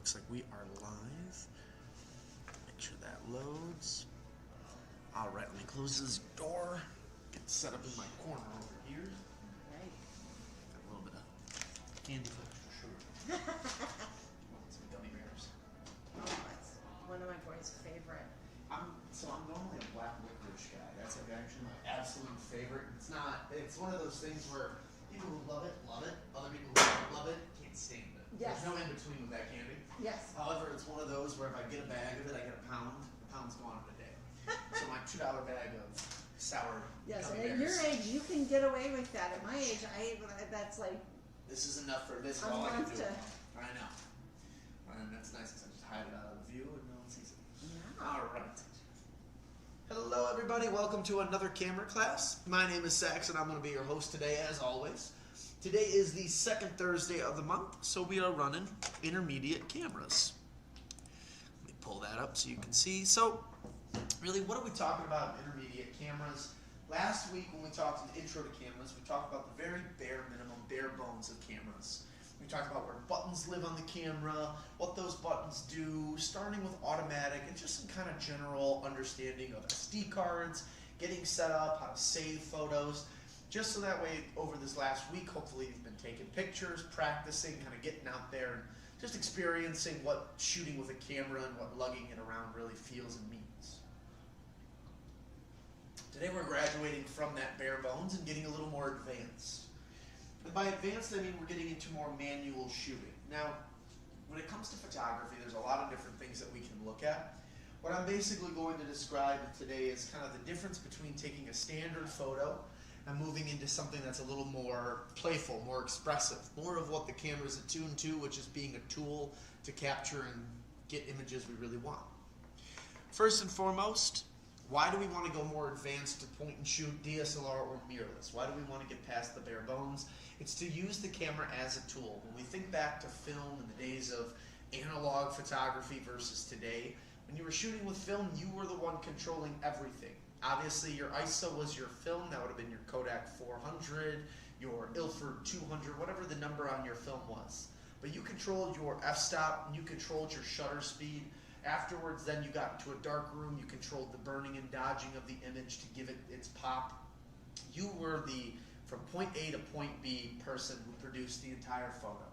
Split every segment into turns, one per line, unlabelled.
looks like we are live. Make sure that loads. All right, let me close this door. Get set up in my corner over here.
Right.
Got a little bit of candy for sure. Some gummy bears.
Oh, that's one of my boys' favorite.
I'm normally a black licorice guy. That's like actually my absolute favorite. It's one of those things where people who love it. Other people who don't love it can't stand it.
Yes.
There's no in between with that candy.
Yes.
However, it's one of those where if I get a bag of it, I get a pound. The pound's gone in a day. So my $2 bag of sour
Yes,
gummy
and at
bears.
your age, you can get away with that. At my age, that's like
This is enough for this.
a
All I can
month
do.
to.
I know. And that's nice because I just hide it out of the view and no one sees it.
Yeah.
All right. Hello, everybody. Welcome to another camera class. My name is Sax, and I'm going to be your host today, as always. Today is the second Thursday of the month, so we are running intermediate cameras. Let me pull that up so you can see. So, really, what are we talking about in intermediate cameras? Last week, when we talked in the intro to cameras, we talked about the very bare minimum, bare bones of cameras. We talked about where buttons live on the camera, what those buttons do, starting with automatic, and just some kind of general understanding of SD cards, getting set up, how to save photos, just so that way over this last week, hopefully you've been taking pictures, practicing, kind of getting out there, and just experiencing what shooting with a camera and what lugging it around really feels and means. Today we're graduating from that bare bones and getting a little more advanced. And by advanced, I mean we're getting into more manual shooting. Now, when it comes to photography, there's a lot of different things that we can look at. What I'm basically going to describe today is kind of the difference between taking a standard photo and moving into something that's a little more playful, more expressive, more of what the camera is attuned to, which is being a tool to capture and get images we really want. First and foremost, why do we want to go more advanced to point and shoot DSLR or mirrorless? Why do we want to get past the bare bones? It's to use the camera as a tool. When we think back to film in the days of analog photography versus today, when you were shooting with film, you were the one controlling everything. Obviously, your ISO was your film. That would have been your Kodak 400, your Ilford 200, whatever the number on your film was. But you controlled your f-stop, and you controlled your shutter speed. Afterwards, then you got into a dark room. You controlled the burning and dodging of the image to give it its pop. You were the, from point A to point B person who produced the entire photo.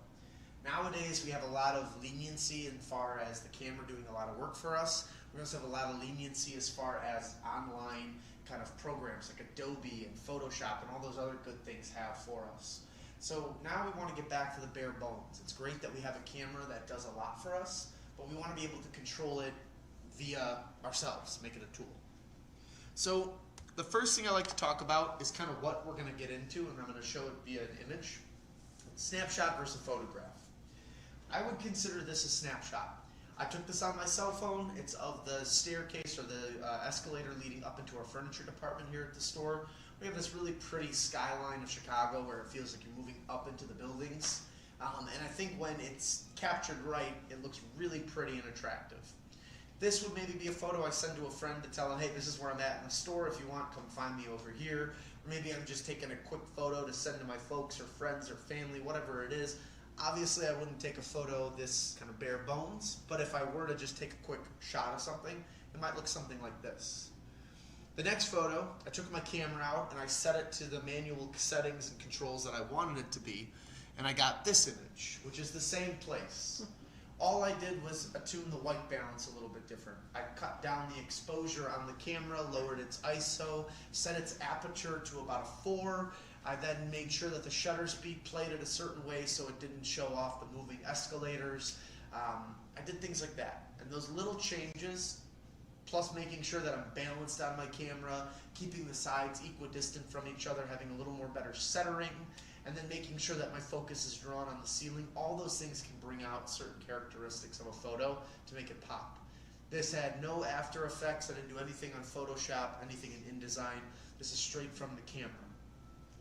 Nowadays, we have a lot of leniency as far as the camera doing a lot of work for us. We also have a lot of leniency as far as online kind of programs like Adobe and Photoshop and all those other good things have for us. So now we want to get back to the bare bones. It's great that we have a camera that does a lot for us, but we want to be able to control it via ourselves, make it a tool. So the first thing I like to talk about is kind of what we're going to get into, and I'm going to show it via an image. Snapshot versus photograph. I would consider this a snapshot. I took this on my cell phone. It's of the staircase or the escalator leading up into our furniture department here at the store. We have this really pretty skyline of Chicago where it feels like you're moving up into the buildings. And I think when it's captured right, it looks really pretty and attractive. This would maybe be a photo I send to a friend to tell them, hey, this is where I'm at in the store. If you want, come find me over here. Or maybe I'm just taking a quick photo to send to my folks or friends or family, whatever it is. Obviously, I wouldn't take a photo this kind of bare bones, but if I were to just take a quick shot of something, it might look something like this. The next photo, I took my camera out and I set it to the manual settings and controls that I wanted it to be, and I got this image, which is the same place. All I did was attune the white balance a little bit different. I cut down the exposure on the camera, lowered its ISO, set its aperture to about a 4. I then made sure that the shutter speed played it a certain way so it didn't show off the moving escalators. I did things like that. And those little changes, plus making sure that I'm balanced on my camera, keeping the sides equidistant from each other, having a little more better centering, and then making sure that my focus is drawn on the ceiling, all those things can bring out certain characteristics of a photo to make it pop. This had no After Effects. I didn't do anything on Photoshop, anything in InDesign. This is straight from the camera.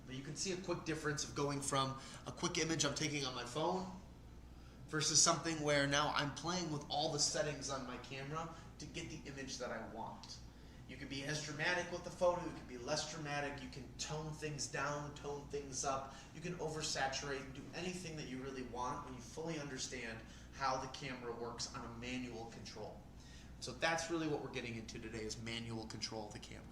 But you can see a quick difference of going from a quick image I'm taking on my phone versus something where now I'm playing with all the settings on my camera to get the image that I want. You can be as dramatic with the photo, you can be less dramatic, you can tone things down, tone things up, you can oversaturate and do anything that you really want when you fully understand how the camera works on a manual control. So that's really what we're getting into today, is manual control of the camera.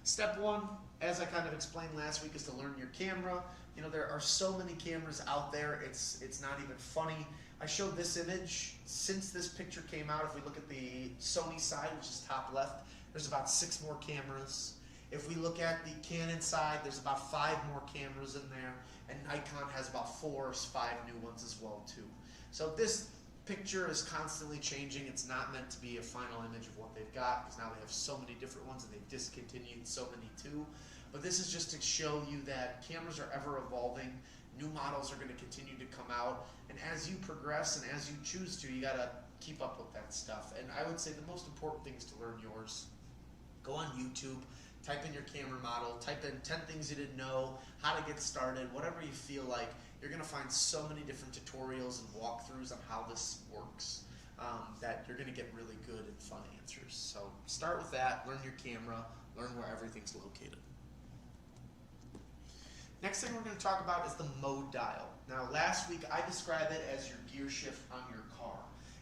Step one, as I kind of explained last week, is to learn your camera. You know, there are so many cameras out there, it's not even funny. I showed this image. Since this picture came out, if we look at the Sony side, which is top left, there's about 6 more cameras. If we look at the Canon side, there's about 5 more cameras in there, and Nikon has about 4 or 5 new ones as well too. So this picture is constantly changing. It's not meant to be a final image of what they've got, because now they have so many different ones and they've discontinued so many too. But this is just to show you that cameras are ever evolving. New models are going to continue to come out, and as you progress and as you choose to, you got to keep up with that stuff. And I would say the most important thing is to learn yours. Go on YouTube, type in your camera model, type in 10 things you didn't know, how to get started, whatever you feel like. You're going to find so many different tutorials and walkthroughs on how this works that you're going to get really good and fun answers. So start with that, learn your camera, learn where everything's located. Next thing we're going to talk about is the mode dial. Now last week I described it as your gear shift on your car.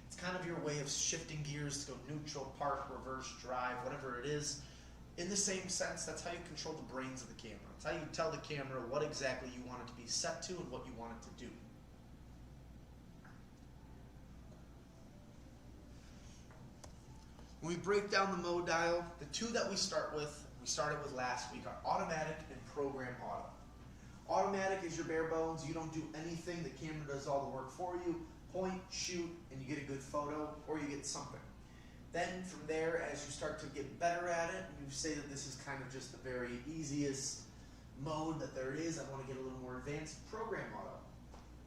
It's kind of your way of shifting gears to go neutral, park, reverse, drive, whatever it is. In the same sense, that's how you control the brains of the camera. It's how you tell the camera what exactly you want it to be set to and what you want it to do. When we break down the mode dial, the 2 that we started with last week, are automatic and program auto. Automatic is your bare bones. You don't do anything. The camera does all the work for you. Point, shoot, and you get a good photo, or you get something. Then from there, as you start to get better at it, you say that this is kind of just the very easiest mode that there is. I want to get a little more advanced. Program auto.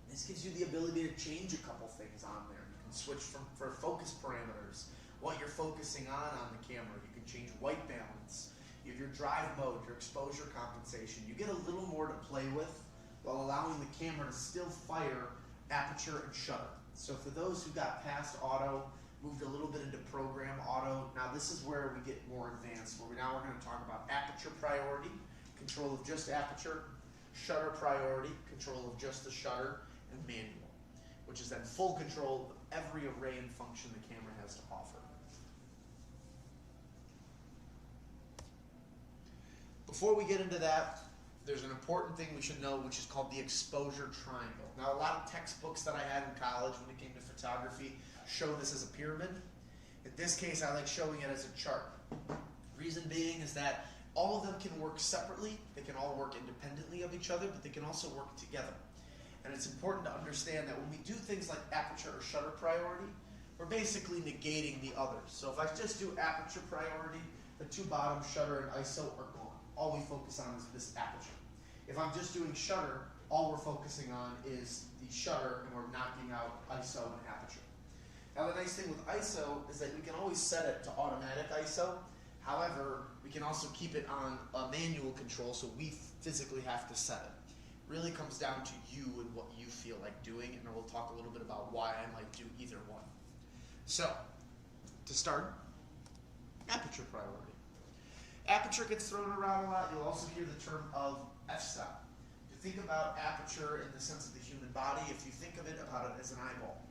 This gives you the ability to change a couple things on there. You can switch for focus parameters, what you're focusing on the camera. You can change white balance. You have your drive mode, your exposure compensation. You get a little more to play with while allowing the camera to still fire aperture and shutter. So for those who got past auto, moved a little bit into program auto, now this is where we get more advanced, where now we're going to talk about aperture priority, control of just aperture, shutter priority, control of just the shutter, and manual, which is then full control of every array and function the camera has to offer. Before we get into that, there's an important thing we should know, which is called the exposure triangle. Now, a lot of textbooks that I had in college when it came to photography show this as a pyramid. In this case, I like showing it as a chart. Reason being is that all of them can work separately. They can all work independently of each other, but they can also work together. And it's important to understand that when we do things like aperture or shutter priority, we're basically negating the others. So if I just do aperture priority, the 2 bottom, shutter and ISO, are gone. All we focus on is this aperture. If I'm just doing shutter, all we're focusing on is the shutter, and we're knocking out ISO and aperture. Now the nice thing with ISO is that we can always set it to automatic ISO. However, we can also keep it on a manual control, so we physically have to set it. Really comes down to you and what you feel like doing, and we'll talk a little bit about why I might do either one. So, to start, aperture priority. Aperture gets thrown around a lot. You'll also hear the term of f-stop. If you think about aperture in the sense of the human body, if you think of it about it as an eyeball.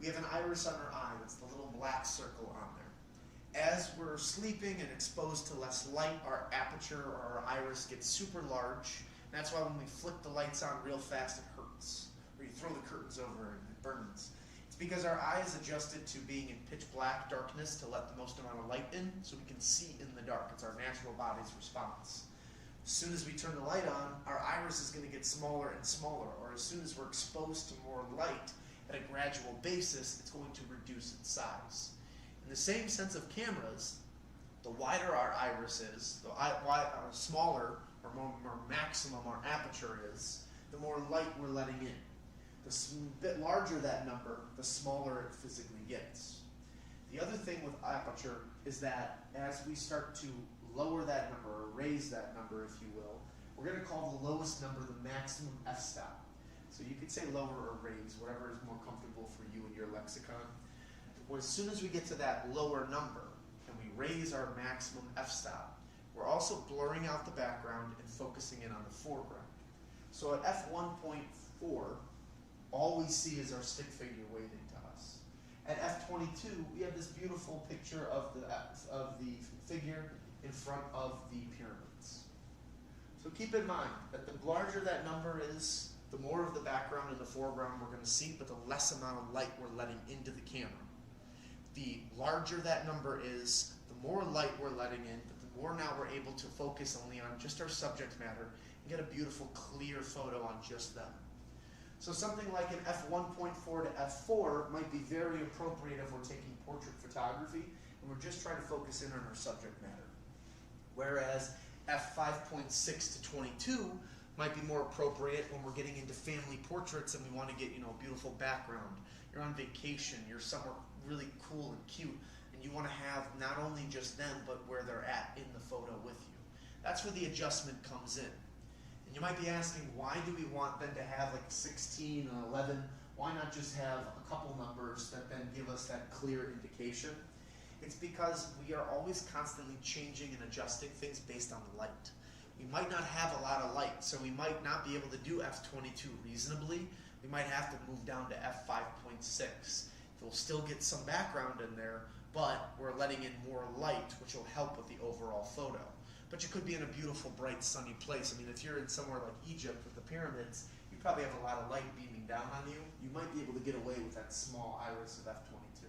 We have an iris on our eye. That's the little black circle on there. As we're sleeping and exposed to less light, our aperture or our iris gets super large. That's why when we flick the lights on real fast, it hurts. Or you throw the curtains over and it burns. It's because our eye is adjusted to being in pitch black darkness to let the most amount of light in so we can see in the dark. It's our natural body's response. As soon as we turn the light on, our iris is going to get smaller and smaller, or as soon as we're exposed to more light at a gradual basis, it's going to reduce its size. In the same sense of cameras, the wider our iris is, the smaller or more maximum our aperture is, the more light we're letting in. The bit larger that number, the smaller it physically gets. The other thing with aperture is that as we start to lower that number, or raise that number, if you will, we're going to call the lowest number the maximum f-stop. So you could say lower or raise, whatever is more comfortable for you in your lexicon. Well, as soon as we get to that lower number, and we raise our maximum f-stop, we're also blurring out the background and focusing in on the foreground. So at f1.4, all we see is our stick figure waving to us. At f22, we have this beautiful picture of the figure in front of the pyramids. So keep in mind that the larger that number is, the more of the background and the foreground we're going to see, but the less amount of light we're letting into the camera. The larger that number is, the more light we're letting in, but the more now we're able to focus only on just our subject matter and get a beautiful, clear photo on just them. So something like an f1.4 to f4 might be very appropriate if we're taking portrait photography and we're just trying to focus in on our subject matter. Whereas f5.6 to 22 might be more appropriate when we're getting into family portraits and we want to get, a beautiful background. You're on vacation, you're somewhere really cool and cute, and you want to have not only just them, but where they're at in the photo with you. That's where the adjustment comes in. And you might be asking, why do we want them to have like 16 and 11? Why not just have a couple numbers that then give us that clear indication? It's because we are always constantly changing and adjusting things based on the light. We might not have a lot of light, so we might not be able to do f22 reasonably. We might have to move down to f5.6. We'll still get some background in there, but we're letting in more light, which will help with the overall photo. But you could be in a beautiful, bright, sunny place. I mean, if you're in somewhere like Egypt with the pyramids, you probably have a lot of light beaming down on you. You might be able to get away with that small iris of f22.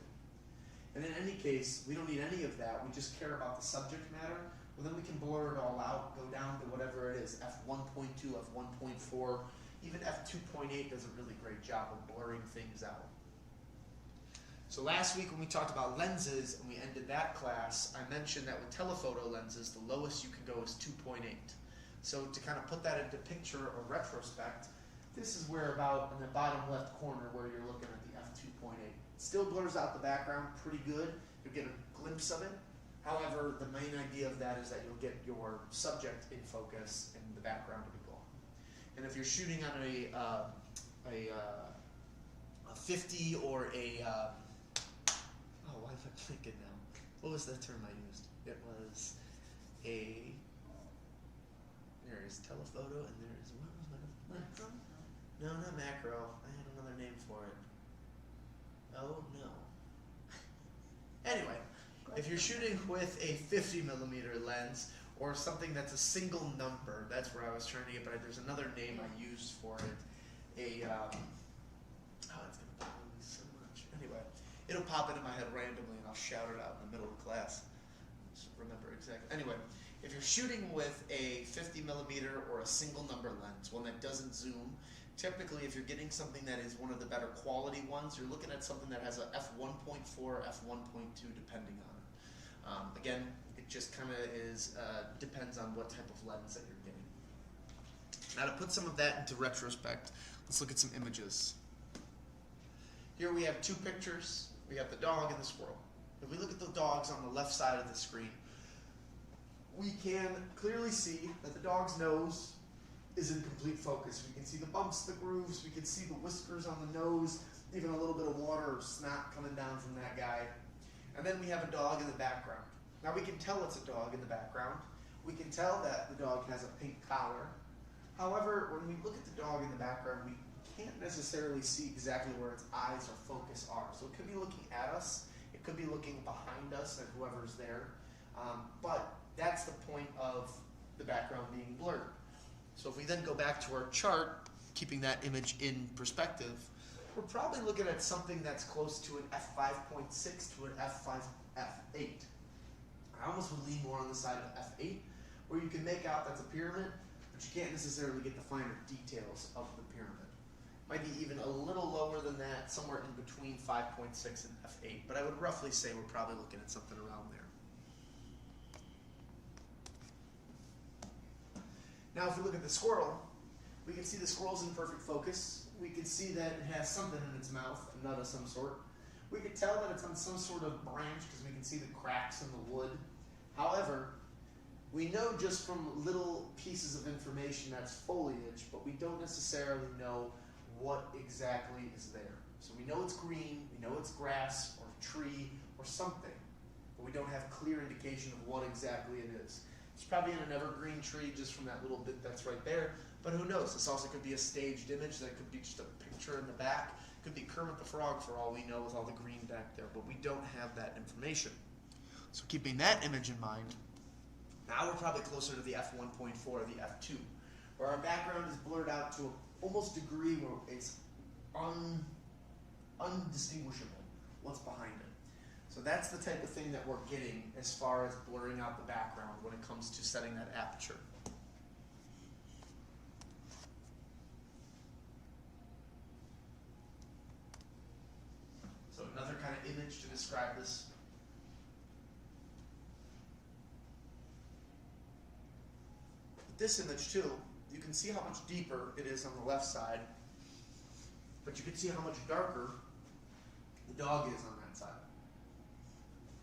And in any case, we don't need any of that. We just care about the subject matter. Well, then we can blur it all out, go down to whatever it is, f1.2, f1.4, even f2.8 does a really great job of blurring things out. So last week when we talked about lenses and we ended that class, I mentioned that with telephoto lenses, the lowest you can go is 2.8. So to kind of put that into picture or retrospect, this is where about in the bottom left corner where you're looking at the f2.8. It still blurs out the background pretty good. You'll get a glimpse of it. However, the main idea of that is that you'll get your subject in focus and the background to be gone. And if you're shooting on a 50 or a why am I thinking now? What was the term I used? It was a, there is telephoto and there is, what was my,
Macro?
no, not macro. I had another name for it. Oh no. Anyway, if you're shooting with a 50 millimeter lens or something that's a single number, that's where I was trying to get, but there's another name I used for it. It's gonna bother me so much. Anyway, it'll pop into my head randomly and I'll shout it out in the middle of class. Just remember exactly. Anyway, if you're shooting with a 50 millimeter or a single number lens, one that doesn't zoom, typically if you're getting something that is one of the better quality ones, you're looking at something that has a f1.4, f1.2 depending on it. Again, it just kind of is depends on what type of lens that you're getting. Now to put some of that into retrospect, let's look at some images. Here we have two pictures. We have the dog and the squirrel. If we look at the dogs on the left side of the screen, we can clearly see that the dog's nose is in complete focus. We can see the bumps, the grooves, we can see the whiskers on the nose, even a little bit of water or snot coming down from that guy. And then we have a dog in the background. Now we can tell it's a dog in the background. We can tell that the dog has a pink collar. However, when we look at the dog in the background, we can't necessarily see exactly where its eyes or focus are. So it could be looking at us, it could be looking behind us and whoever's there. But that's the point of the background being blurred. So if we then go back to our chart, keeping that image in perspective, we're probably looking at something that's close to an f5.6 to an f8. I almost would lean more on the side of f8, where you can make out that's a pyramid, but you can't necessarily get the finer details of the pyramid. Might be even a little lower than that, somewhere in between 5.6 and f8, but I would roughly say we're probably looking at something around there. Now if we look at the squirrel, we can see the squirrel's in perfect focus. We can see that it has something in its mouth, a nut of some sort. We can tell that it's on some sort of branch because we can see the cracks in the wood. However, we know just from little pieces of information that's foliage, but we don't necessarily know what exactly is there. So we know it's green, we know it's grass or tree or something. but we don't have clear indication of what exactly it is. It's probably in an evergreen tree just from that little bit that's right there, but who knows? This also could be a staged image, that could be just a picture in the back. It could be Kermit the Frog for all we know with all the green back there, but we don't have that information. So keeping that image in mind, now we're probably closer to the f1.4 or the f2, where our background is blurred out to almost a degree where it's undistinguishable what's behind it. So that's the type of thing that we're getting as far as blurring out the background when it comes to setting that aperture. So another kind of image to describe this. With this image too, you can see how much deeper it is on the left side, but you can see how much darker the dog is on that side.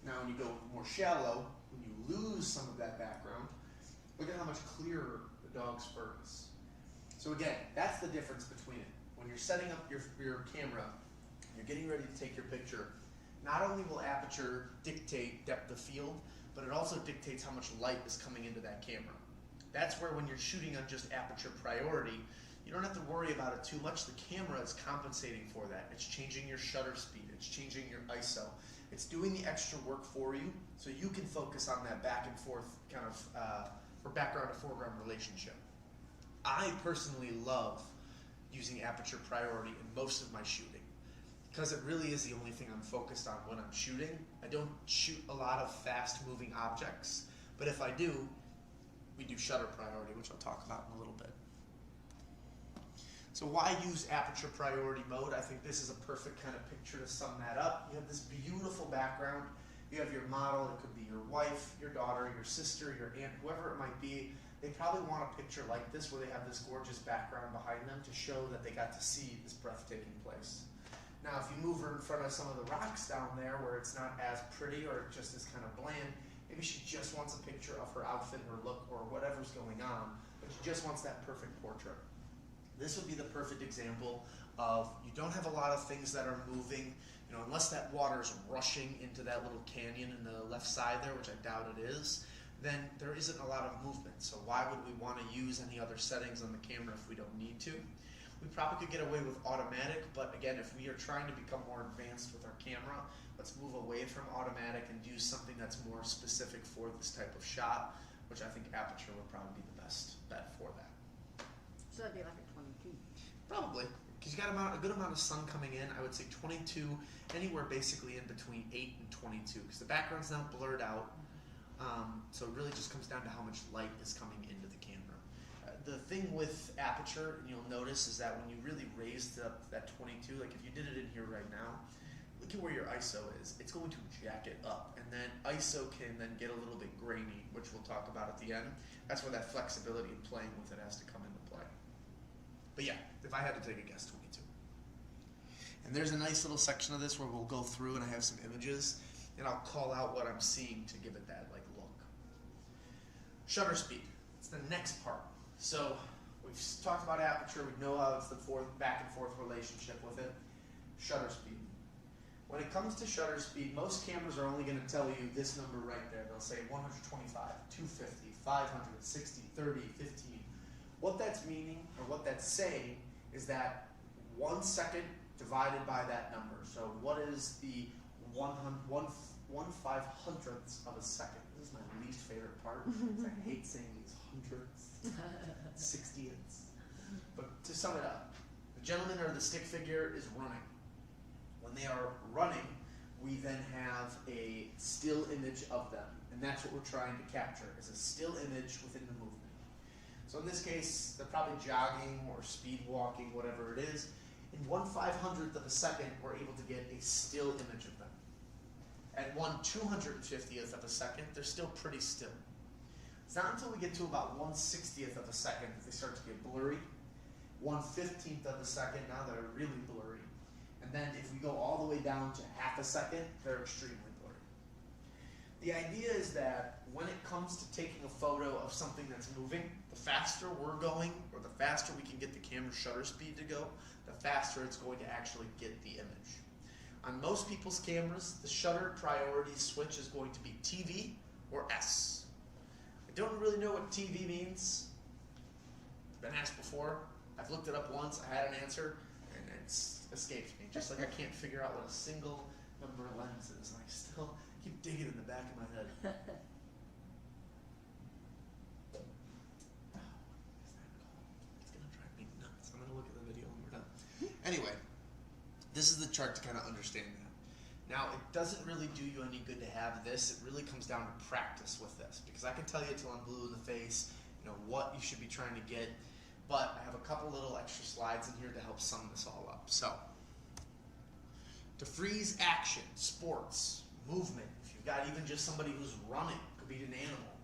Now when you go more shallow, when you lose some of that background, look at how much clearer the dog's fur is. So again, that's the difference between it. When you're setting up your camera, you're getting ready to take your picture, not only will aperture dictate depth of field, but it also dictates how much light is coming into that camera. That's where when you're shooting on just aperture priority, you don't have to worry about it too much. The camera is compensating for that. It's changing your shutter speed. It's changing your ISO. It's doing the extra work for you so you can focus on that back and forth kind of or background to foreground relationship. I personally love using aperture priority in most of my shooting because it really is the only thing I'm focused on when I'm shooting. I don't shoot a lot of fast moving objects, but if I do, we do shutter priority, which I'll talk about in a little bit. So why use aperture priority mode? I think this is a perfect kind of picture to sum that up. You have this beautiful background. You have your model. It could be your wife, your daughter, your sister, your aunt, whoever it might be. They probably want a picture like this where they have this gorgeous background behind them to show that they got to see this breathtaking place. Now, if you move her in front of some of the rocks down there where it's not as pretty or it just is kind of bland, maybe she just wants a picture of her outfit, her look, or whatever's going on, but she just wants that perfect portrait. This would be the perfect example of you don't have a lot of things that are moving, unless that water is rushing into that little canyon in the left side there, which I doubt it is, then there isn't a lot of movement. So why would we want to use any other settings on the camera if we don't need to? We probably could get away with automatic, but again, if we are trying to become more advanced with our camera, let's move away from automatic and use something that's more specific for this type of shot, which I think aperture would probably be the best bet for that.
So that'd be like a 22.
Probably, because you got a good amount of sun coming in. I would say 22, anywhere basically in between 8 and 22, because the background's now blurred out. So it really just comes down to how much light is coming into the camera. The thing with aperture, and you'll notice, is that when you really raise that 22, like if you did it in here right now, look at where your ISO is. It's going to jack it up, and then ISO can then get a little bit grainy, which we'll talk about at the end. That's where that flexibility in playing with it has to come into play. But yeah, if I had to take a guess, 22. And there's a nice little section of this where we'll go through and I have some images, and I'll call out what I'm seeing to give it that look. Shutter speed. It's the next part. So we've talked about aperture. We know how it's the back and forth relationship with it. Shutter speed. When it comes to shutter speed, most cameras are only going to tell you this number right there. They'll say 125, 250, 500, 60, 30, 15. What that's meaning, or what that's saying, is that 1 second divided by that number. So what is the 1/500th of a second? This is my least favorite part. I hate saying these hundredths, 60ths. But to sum it up, the gentleman or the stick figure is running. When they are running, we then have a still image of them. And that's what we're trying to capture, is a still image within the movement. So in this case, they're probably jogging or speed walking, whatever it is. In 1/500th of a second, we're able to get a still image of them. At 1/250th of a second, they're still pretty still. It's not until we get to about 1/60th of a second that they start to get blurry. 1/15th of a second, now they're really blurry. And then if we go all the way down to half a second, they're extremely blurry. The idea is that when it comes to taking a photo of something that's moving, the faster we're going, or the faster we can get the camera's shutter speed to go, the faster it's going to actually get the image. On most people's cameras, the shutter priority switch is going to be TV or S. I don't really know what TV means. It's been asked before. I've looked it up once, I had an answer, and it's escaped me. Just like I can't figure out what a single number lens is. I still keep digging in the back of my head. It's gonna drive me nuts. I'm gonna look at the video when we're done. Anyway, this is the chart to kind of understand that. Now, it doesn't really do you any good to have this. It really comes down to practice with this, because I can tell you till I'm blue in the face, what you should be trying to get, but I have a couple little extra slides in here to help sum this all up. So, to freeze action, sports, movement, if you've got even just somebody who's running, could be an animal,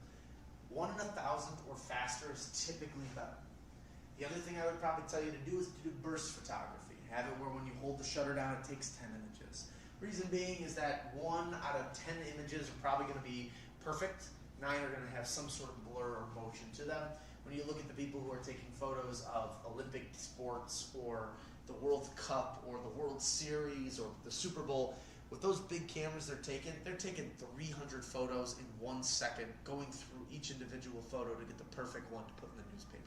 1 in 1,000th or faster is typically better. The other thing I would probably tell you to do is to do burst photography. Have it where when you hold the shutter down, it takes 10 images. Reason being is that 1 out of 10 images are probably going to be perfect. 9 are going to have some sort of blur or motion to them. When you look at the people who are taking photos of Olympic sports or the World Cup or the World Series or the Super Bowl, with those big cameras they're taking 300 photos in 1 second, going through each individual photo to get the perfect one to put in the newspaper.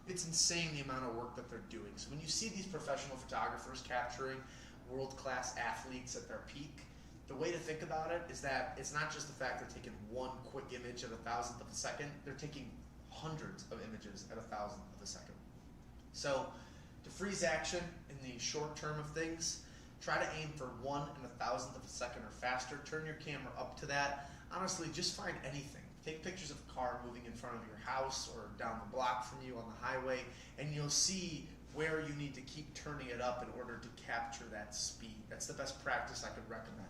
It's insane the amount of work that they're doing. So when you see these professional photographers capturing world-class athletes at their peak, the way to think about it is that it's not just the fact they're taking 1 quick image at 1,000th of a second, they're taking hundreds of images at 1,000th of a second. So to freeze action in the short term of things, try to aim for 1 in 1,000th of a second or faster. Turn your camera up to that. Honestly, just find anything. Take pictures of a car moving in front of your house or down the block from you on the highway, and you'll see where you need to keep turning it up in order to capture that speed. That's the best practice I could recommend.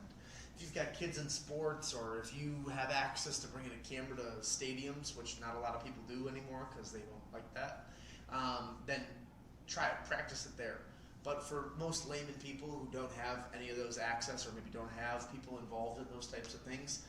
If you've got kids in sports, or if you have access to bringing a camera to stadiums, which not a lot of people do anymore because they don't like that, then try it, practice it there. But for most layman people who don't have any of those access, or maybe don't have people involved in those types of things,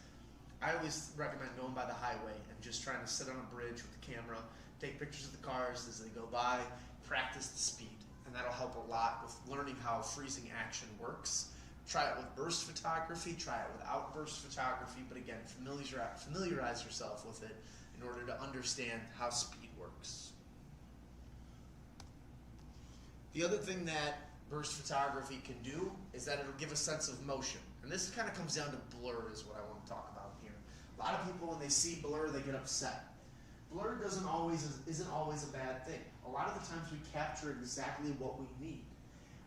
I always recommend going by the highway and just trying to sit on a bridge with the camera, take pictures of the cars as they go by, practice the speed, and that'll help a lot with learning how freezing action works. Try it with burst photography, try it without burst photography, but again, familiarize yourself with it in order to understand how speed works. The other thing that burst photography can do is that it'll give a sense of motion. And this kind of comes down to blur is what I want to talk about here. A lot of people, when they see blur, they get upset. Blur isn't always a bad thing. A lot of the times we capture exactly what we need.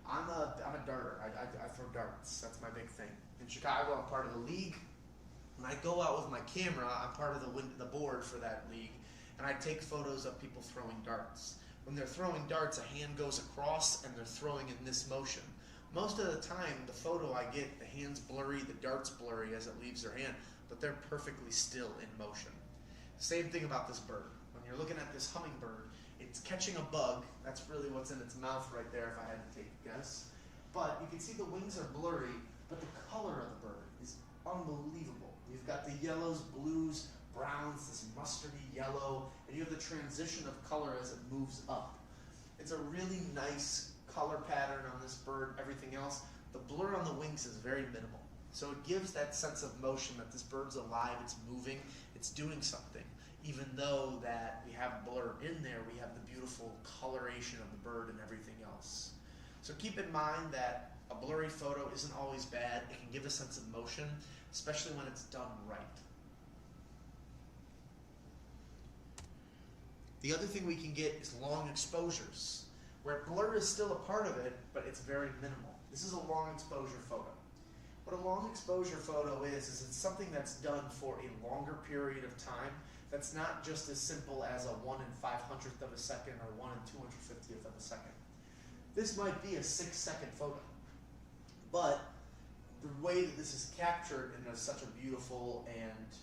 I'm a darter. I throw darts. That's my big thing. In Chicago, I'm part of the league. When I go out with my camera, I'm part of the board for that league, and I take photos of people throwing darts. When they're throwing darts, a hand goes across, and they're throwing in this motion. Most of the time, the photo I get, the hand's blurry, the dart's blurry as it leaves their hand, but they're perfectly still in motion. Same thing about this bird. When you're looking at this hummingbird, it's catching a bug. That's really what's in its mouth right there, if I had to take a guess. But you can see the wings are blurry, but the color of the bird is unbelievable. You've got the yellows, blues, browns, this mustardy yellow, and you have the transition of color as it moves up. It's a really nice color pattern on this bird, everything else. The blur on the wings is very minimal. So it gives that sense of motion that this bird's alive, it's moving, it's doing something. Even though that we have blur in there, we have the beautiful coloration of the bird and everything else. So keep in mind that a blurry photo isn't always bad. It can give a sense of motion, especially when it's done right. The other thing we can get is long exposures, where blur is still a part of it, but it's very minimal. This is a long exposure photo. What a long exposure photo is it's something that's done for a longer period of time. That's not just as simple as a 1 in 500th of a second or 1 in 250th of a second. This might be a 6-second photo, but the way that this is captured in such a beautiful and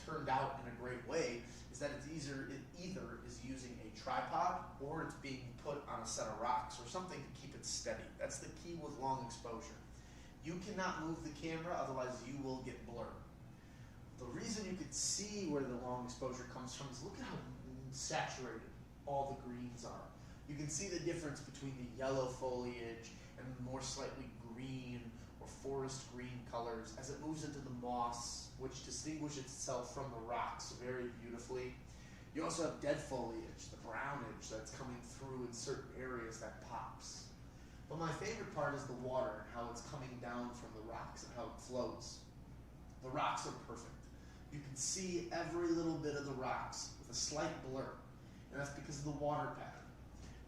turned out in a great way is that it either is using a tripod or it's being put on a set of rocks or something to keep it steady. That's the key with long exposure. You cannot move the camera, otherwise you will get blur. The reason you could see where the long exposure comes from is look at how saturated all the greens are. You can see the difference between the yellow foliage and the more slightly green or forest green colors as it moves into the moss, which distinguishes itself from the rocks very beautifully. You also have dead foliage, the brownage that's coming through in certain areas that pops. But my favorite part is the water and how it's coming down from the rocks and how it flows. The rocks are perfect. You can see every little bit of the rocks with a slight blur, and that's because of the water pattern.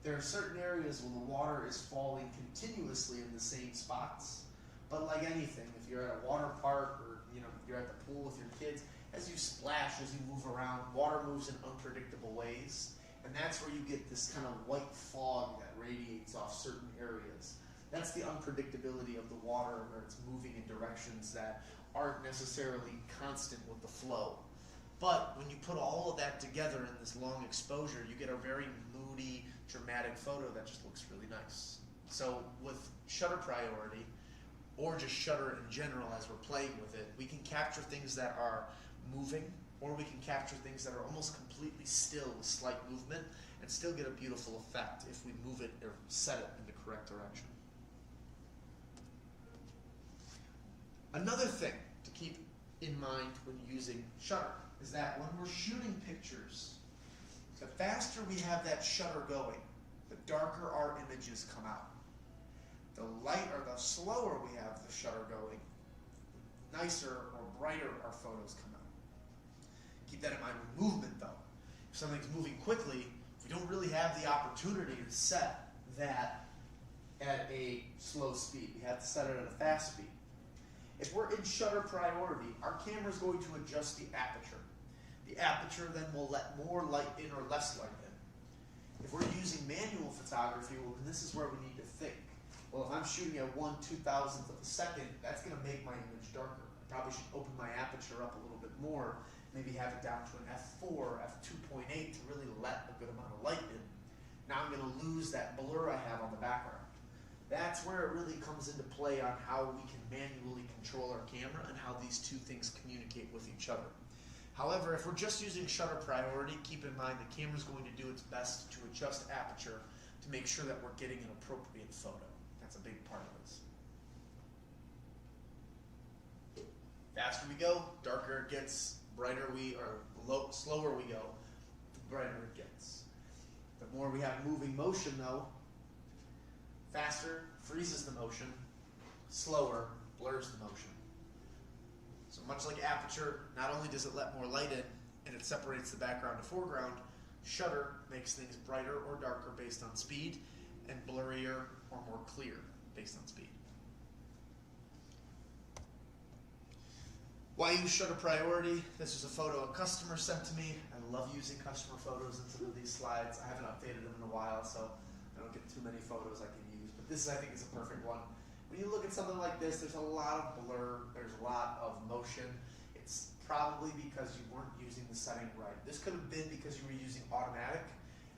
There are certain areas where the water is falling continuously in the same spots, but like anything, if you're at a water park or you're at the pool with your kids, as you splash, as you move around, water moves in unpredictable ways, and that's where you get this kind of white fog that radiates off certain areas. That's the unpredictability of the water, where it's moving in directions that aren't necessarily constant with the flow. But when you put all of that together in this long exposure, you get a very moody, dramatic photo that just looks really nice. So with shutter priority, or just shutter in general as we're playing with it, we can capture things that are moving, or we can capture things that are almost completely still with slight movement and still get a beautiful effect if we move it or set it in the correct direction. Another thing to keep in mind when using shutter is that when we're shooting pictures, the faster we have that shutter going, the darker our images come out. The slower we have the shutter going, the nicer or brighter our photos come out. Keep that in mind with movement though. If something's moving quickly, we don't really have the opportunity to set that at a slow speed. We have to set it at a fast speed. If we're in shutter priority, our camera is going to adjust the aperture. The aperture then will let more light in or less light in. If we're using manual photography, well, then this is where we need to think. Well, if I'm shooting at 1/2000th of a second, that's going to make my image darker. I probably should open my aperture up a little bit more, maybe have it down to an f4, f2.8 to really let a good amount of light in. Now I'm going to lose that blur I have on the background. That's where it really comes into play on how we can manually control our camera and how these two things communicate with each other. However, if we're just using shutter priority, keep in mind the camera's going to do its best to adjust aperture to make sure that we're getting an appropriate photo. That's a big part of this. Faster we go, darker it gets, slower we go, the brighter it gets. The more we have moving motion though, faster freezes the motion, slower blurs the motion. So much like aperture, not only does it let more light in and it separates the background to foreground, shutter makes things brighter or darker based on speed and blurrier or more clear based on speed. Why use shutter priority? This is a photo a customer sent to me. I love using customer photos in some of these slides. I haven't updated them in a while, so I don't get too many photos I can use, but this I think is a perfect one. When you look at something like this, there's a lot of blur, there's a lot of motion. It's probably because you weren't using the setting right. This could have been because you were using automatic,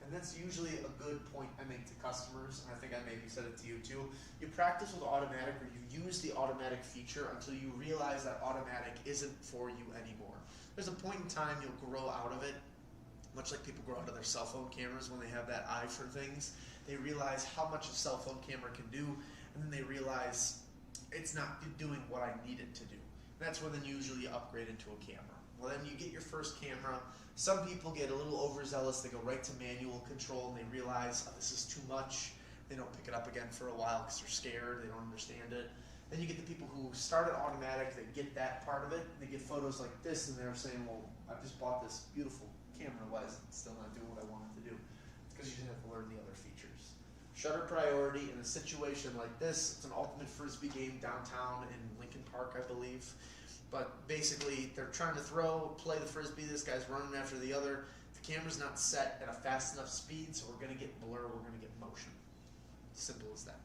and that's usually a good point I make to customers, and I think I maybe said it to you too. You practice with automatic, or you use the automatic feature until you realize that automatic isn't for you anymore. There's a point in time you'll grow out of it, much like people grow out of their cell phone cameras when they have that eye for things. They realize how much a cell phone camera can do, and then they realize it's not doing what I need it to do. And that's when then usually you upgrade into a camera. Well, then you get your first camera. Some people get a little overzealous. They go right to manual control, and they realize, oh, this is too much. They don't pick it up again for a while because they're scared. They don't understand it. Then you get the people who started automatic. They get that part of it. And they get photos like this, and they're saying, well, I just bought this beautiful camera. Why is it still not doing what I want it to do? It's because you just have to learn the other features. Shutter priority in a situation like this, it's an ultimate frisbee game downtown in Lincoln Park, I believe. But basically, they're trying to play the frisbee. This guy's running after the other. The camera's not set at a fast enough speed, so we're going to get blur, we're going to get motion. Simple as that.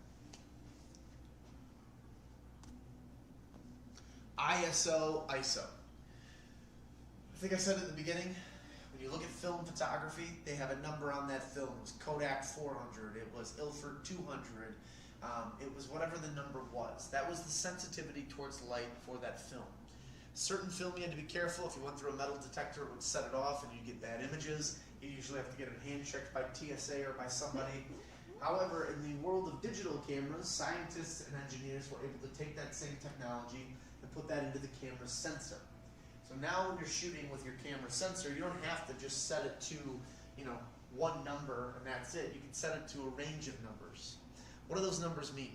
ISO, ISO. I think I said at the beginning, when you look at film photography, they have a number on that film. It was Kodak 400, it was Ilford 200, it was whatever the number was. That was the sensitivity towards light for that film. Certain film you had to be careful. If you went through a metal detector, it would set it off and you'd get bad images. You usually have to get it hand checked by TSA or by somebody. However, in the world of digital cameras, scientists and engineers were able to take that same technology and put that into the camera sensor. So now when you're shooting with your camera sensor, you don't have to just set it to, one number and that's it. You can set it to a range of numbers. What do those numbers mean?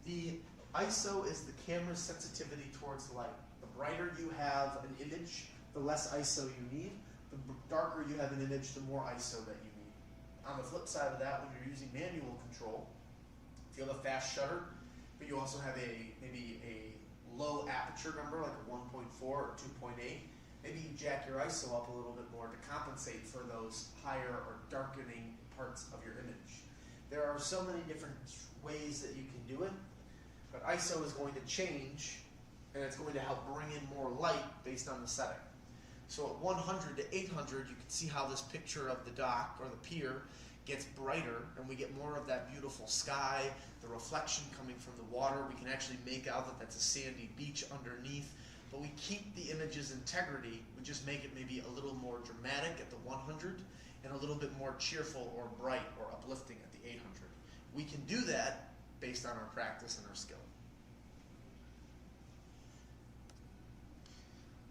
The ISO is the camera's sensitivity towards light. The brighter you have an image, the less ISO you need. The darker you have an image, the more ISO that you need. On the flip side of that, when you're using manual control, if you have a fast shutter, but you also have maybe a low aperture number, like a 1.4 or 2.8, maybe you jack your ISO up a little bit more to compensate for those higher or darkening parts of your image. There are so many different ways that you can do it, but ISO is going to change, and it's going to help bring in more light based on the setting. So at 100 to 800, you can see how this picture of the dock or the pier gets brighter, and we get more of that beautiful sky, the reflection coming from the water. We can actually make out that that's a sandy beach underneath, but we keep the image's integrity. We just make it maybe a little more dramatic at the 100 and a little bit more cheerful or bright or uplifting at the 800. We can do that based on our practice and our skill.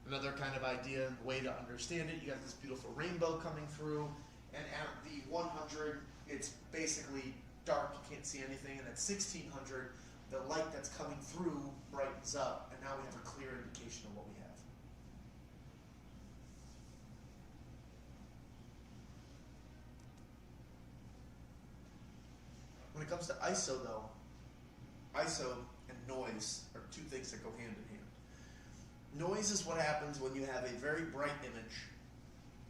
Another kind of idea and way to understand it, you got this beautiful rainbow coming through, and at the 100, it's basically dark, you can't see anything, and at 1600, the light that's coming through brightens up, and now we have a clear indication of what we have. When it comes to ISO though, ISO and noise are two things that go hand in hand. Noise is what happens when you have a very bright image,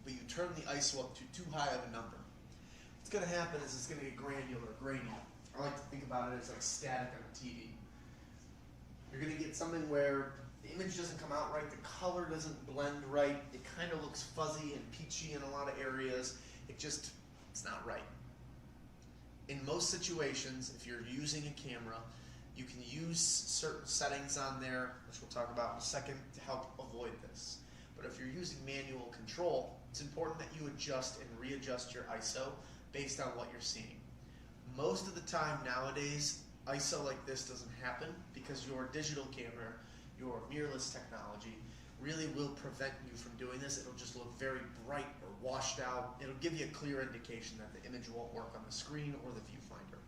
but you turn the ISO up to too high of a number. What's going to happen is it's going to get granular, grainy. I like to think about it as like static on a TV. You're going to get something where the image doesn't come out right, the color doesn't blend right, it kind of looks fuzzy and peachy in a lot of areas. It's not right. In most situations, if you're using a camera, you can use certain settings on there, which we'll talk about in a second, to help avoid this. But if you're using manual control, it's important that you adjust and readjust your ISO based on what you're seeing. Most of the time nowadays, ISO like this doesn't happen because your digital camera, your mirrorless technology, really will prevent you from doing this. It'll just look very bright or washed out. It'll give you a clear indication that the image won't work on the screen or the viewfinder.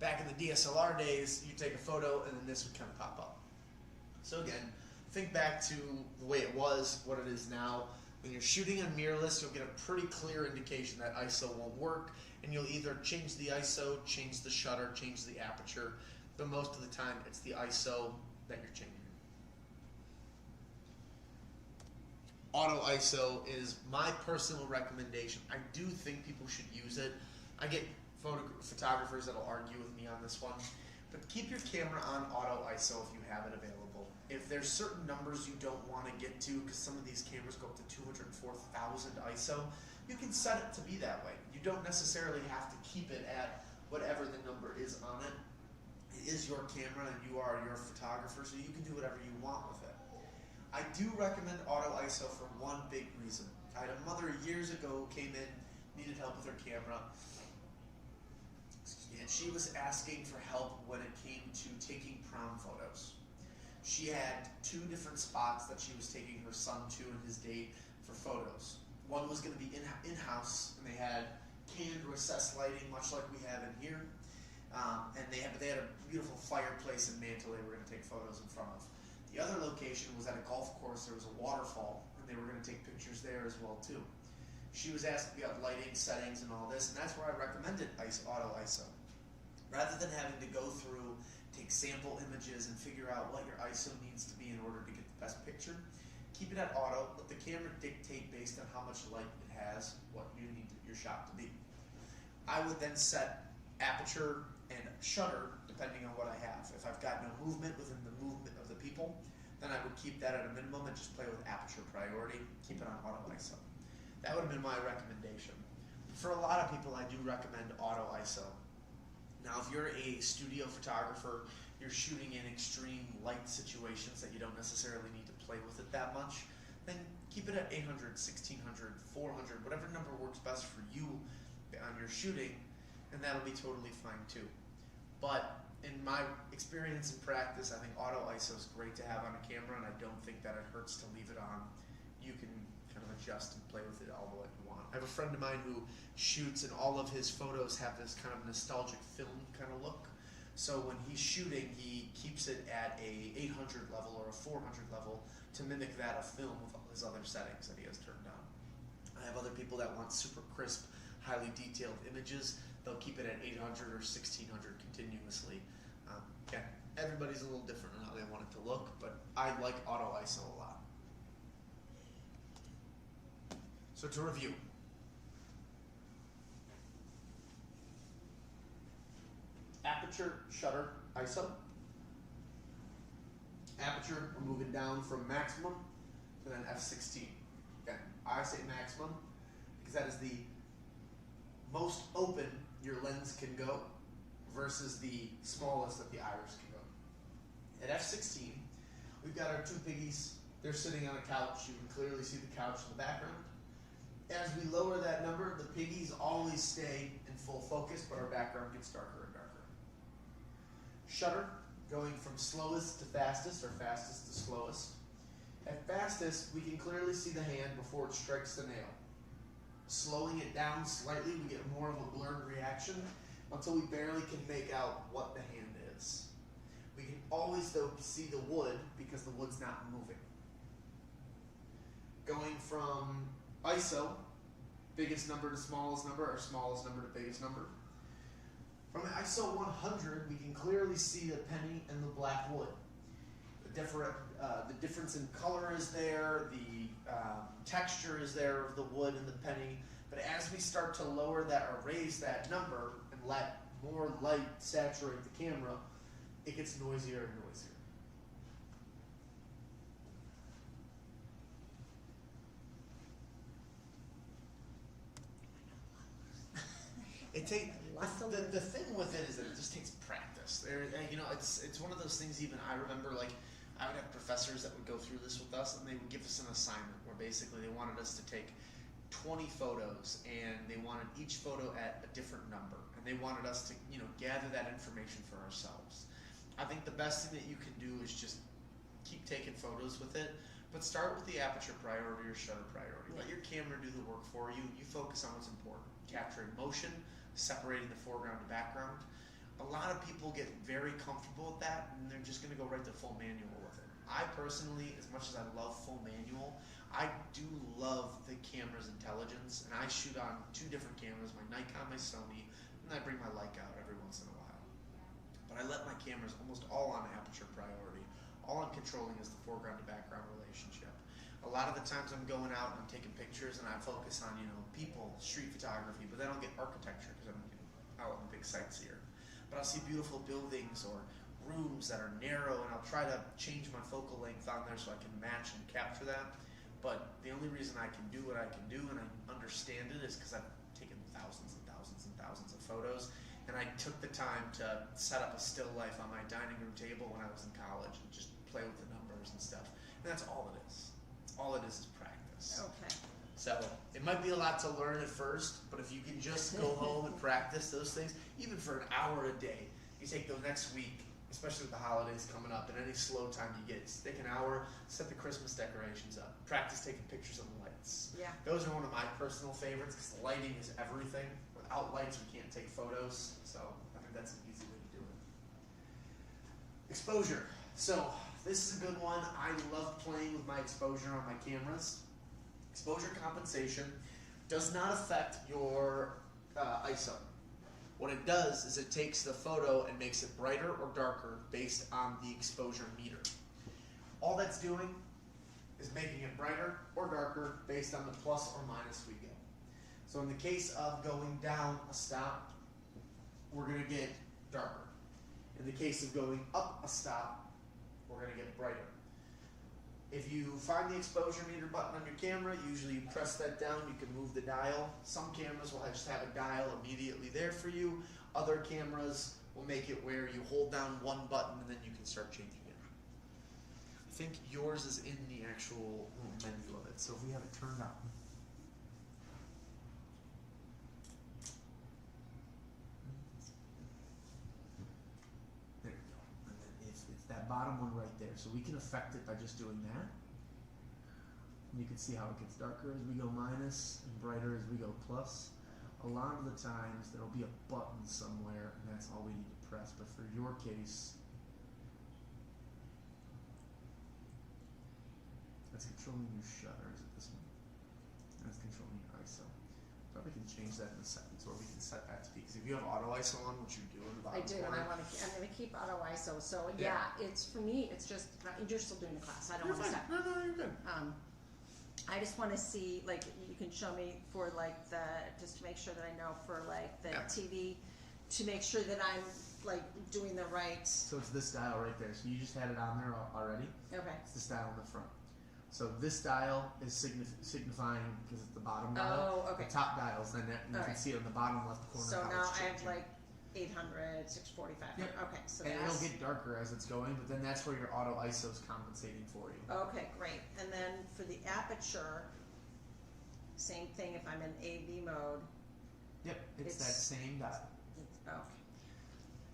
Back in the DSLR days, you take a photo and then this would kind of pop up. So again, think back to the way it was, what it is now. When you're shooting on mirrorless, you'll get a pretty clear indication that ISO won't work, and you'll either change the ISO, change the shutter, change the aperture, but most of the time it's the ISO that you're changing. Auto ISO is my personal recommendation. I do think people should use it. I get photographers that'll argue with me on this one, but keep your camera on auto ISO if you have it available. If there's certain numbers you don't want to get to, because some of these cameras go up to 204,000 ISO, you can set it to be that way. You don't necessarily have to keep it at whatever the number is on it. It is your camera and you are your photographer, so you can do whatever you want with it. I do recommend auto ISO for one big reason. I had a mother years ago who came in, needed help with her camera, and she was asking for help when it came to taking prom photos. She had two different spots that she was taking her son to and his date for photos. One was going to be in-house, and they had canned recessed lighting, much like we have in here. And they had a beautiful fireplace and mantle they were going to take photos in front of. The other location was at a golf course. There was a waterfall, and they were going to take pictures there as well too. She was asked about lighting settings and all this, and that's where I recommended auto ISO. Rather than having to go through, take sample images and figure out what your ISO needs to be in order to get the best picture, keep it at auto. Let the camera dictate based on how much light it has what you need your shot to be. I would then set aperture and shutter depending on what I have. If I've got no movement within the movement of the people, then I would keep that at a minimum and just play with aperture priority, keep it on auto ISO. That would have been my recommendation. For a lot of people, I do recommend auto ISO. Now, if you're a studio photographer, you're shooting in extreme light situations that you don't necessarily need to play with it that much, then keep it at 800, 1600, 400, whatever number works best for you on your shooting. and that'll be totally fine too. But in my experience and practice, I think auto ISO is great to have on a camera, and I don't think that it hurts to leave it on. You can kind of adjust and play with it all the way you want. I have a friend of mine who shoots, and all of his photos have this kind of nostalgic film kind of look. So when he's shooting, he keeps it at a 800 level or a 400 level to mimic that of film with all his other settings that he has turned on. I have other people that want super crisp, highly detailed images. They'll keep it at 800 or 1600 continuously. Again, everybody's a little different on how they want it to look, but I like auto ISO a lot. So to review, aperture, shutter, ISO. Aperture, we're moving down from maximum to then f16. Again, I say maximum because that is the most open your lens can go versus the smallest that the iris can go. At f16, we've got our two piggies. They're sitting on a couch. You can clearly see the couch in the background. As we lower that number, the piggies always stay in full focus, but our background gets darker and darker. Shutter, going from slowest to fastest, or fastest to slowest. At fastest, we can clearly see the hand before it strikes the nail. Slowing it down slightly, we get more of a blurred reaction until we barely can make out what the hand is. We can always, though, see the wood because the wood's not moving. Going from ISO, biggest number to smallest number, or smallest number to biggest number. From ISO 100, we can clearly see the penny and the black wood. The difference in color is there, the texture is there of the wood and the penny, but as we start to lower that or raise that number and let more light saturate the camera, it gets noisier and noisier. It takes the thing with it is that it just takes practice. It's one of those things. Even I remember, like, I would have professors that would go through this with us, and they would give us an assignment where basically they wanted us to take 20 photos, and they wanted each photo at a different number, and they wanted us to gather that information for ourselves. I think the best thing that you can do is just keep taking photos with it, but start with the aperture priority or shutter priority. Let your camera do the work for you. You focus on what's important: capturing motion, separating the foreground to background. A lot of people get very comfortable with that, and they're just going to go right to full manual with it. I personally, as much as I love full manual, I do love the camera's intelligence, and I shoot on two different cameras, my Nikon, my Sony, and I bring my Leica out every once in a while. But I let my cameras almost all on aperture priority. All I'm controlling is the foreground to background relationship. A lot of the times I'm going out and I'm taking pictures, and I focus on people, street photography, but then I'll get architecture because I'm out on big sites here. But I'll see beautiful buildings or rooms that are narrow, and I'll try to change my focal length on there so I can match and capture that. But the only reason I can do what I can do and I understand it is because I've taken thousands and thousands and thousands of photos, and I took the time to set up a still life on my dining room table when I was in college and just play with the numbers and stuff. And that's all it is. All it is practice.
Okay.
So it might be a lot to learn at first, but if you can just go home and practice those things, even for an hour a day, you take the next week, especially with the holidays coming up, and any slow time you get, take an hour, set the Christmas decorations up, practice taking pictures of the lights.
Yeah.
Those are one of my personal favorites because lighting is everything. Without lights, we can't take photos, so I think that's an easy way to do it. Exposure. So this is a good one. I love playing with my exposure on my cameras. Exposure compensation does not affect your ISO. What it does is it takes the photo and makes it brighter or darker based on the exposure meter. All that's doing is making it brighter or darker based on the plus or minus we get. So in the case of going down a stop, we're going to get darker. In the case of going up a stop, we're going to get brighter. If you find the exposure meter button on your camera, usually you press that down, you can move the dial. Some cameras will just have a dial immediately there for you. Other cameras will make it where you hold down one button and then you can start changing it. I think yours is in the actual menu of it, so if we have it turned on. bottom one right there. So we can affect it by just doing that. And you can see how it gets darker as we go minus and brighter as we go plus. A lot of the times there'll be a button somewhere and that's all we need to press. But for your case, that's controlling your shutter. Is it this one? That's controlling your ISO. Probably can change that in a second, or we can set that to be. Because if you have auto ISO on, which you do in the bottom
I do, and
corner,
I'm going to keep auto ISO. So
Yeah.
it's for me. It's just you're still doing the class. I don't
you're
want to
fine.
stop.
No, you're good.
I just want to see, like, you can show me for like just to make sure that I know for like the
Yeah.
TV, to make sure that I'm like doing the right.
So it's this dial right there. So you just had it on there already.
Okay.
It's this dial in the front. So this dial is signifying because it's the bottom dial.
Oh, okay.
The top dials, then you can
Alright.
see it in the bottom left corner.
So
how
now
it's
I have
changing.
like 800, 645.
Yep.
Okay, so
And
that's
it'll get darker as it's going, but then that's where your auto ISO is compensating for you.
okay, great. And then for the aperture, same thing. If I'm in AV mode,
Yep, it's that same dial.
okay.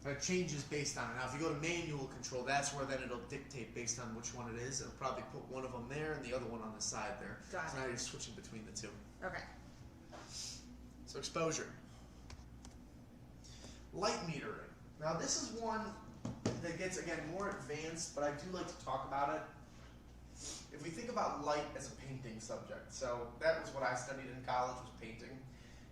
It changes based on it. Now, if you go to manual control, that's where then it'll dictate based on which one it is. It'll probably put one of them there and the other one on the side there.
Got
So
it.
now you're switching between the two.
Okay.
So exposure. Light metering. Now this is one that gets, again, more advanced, but I do like to talk about it. If we think about light as a painting subject, so that was what I studied in college, was painting.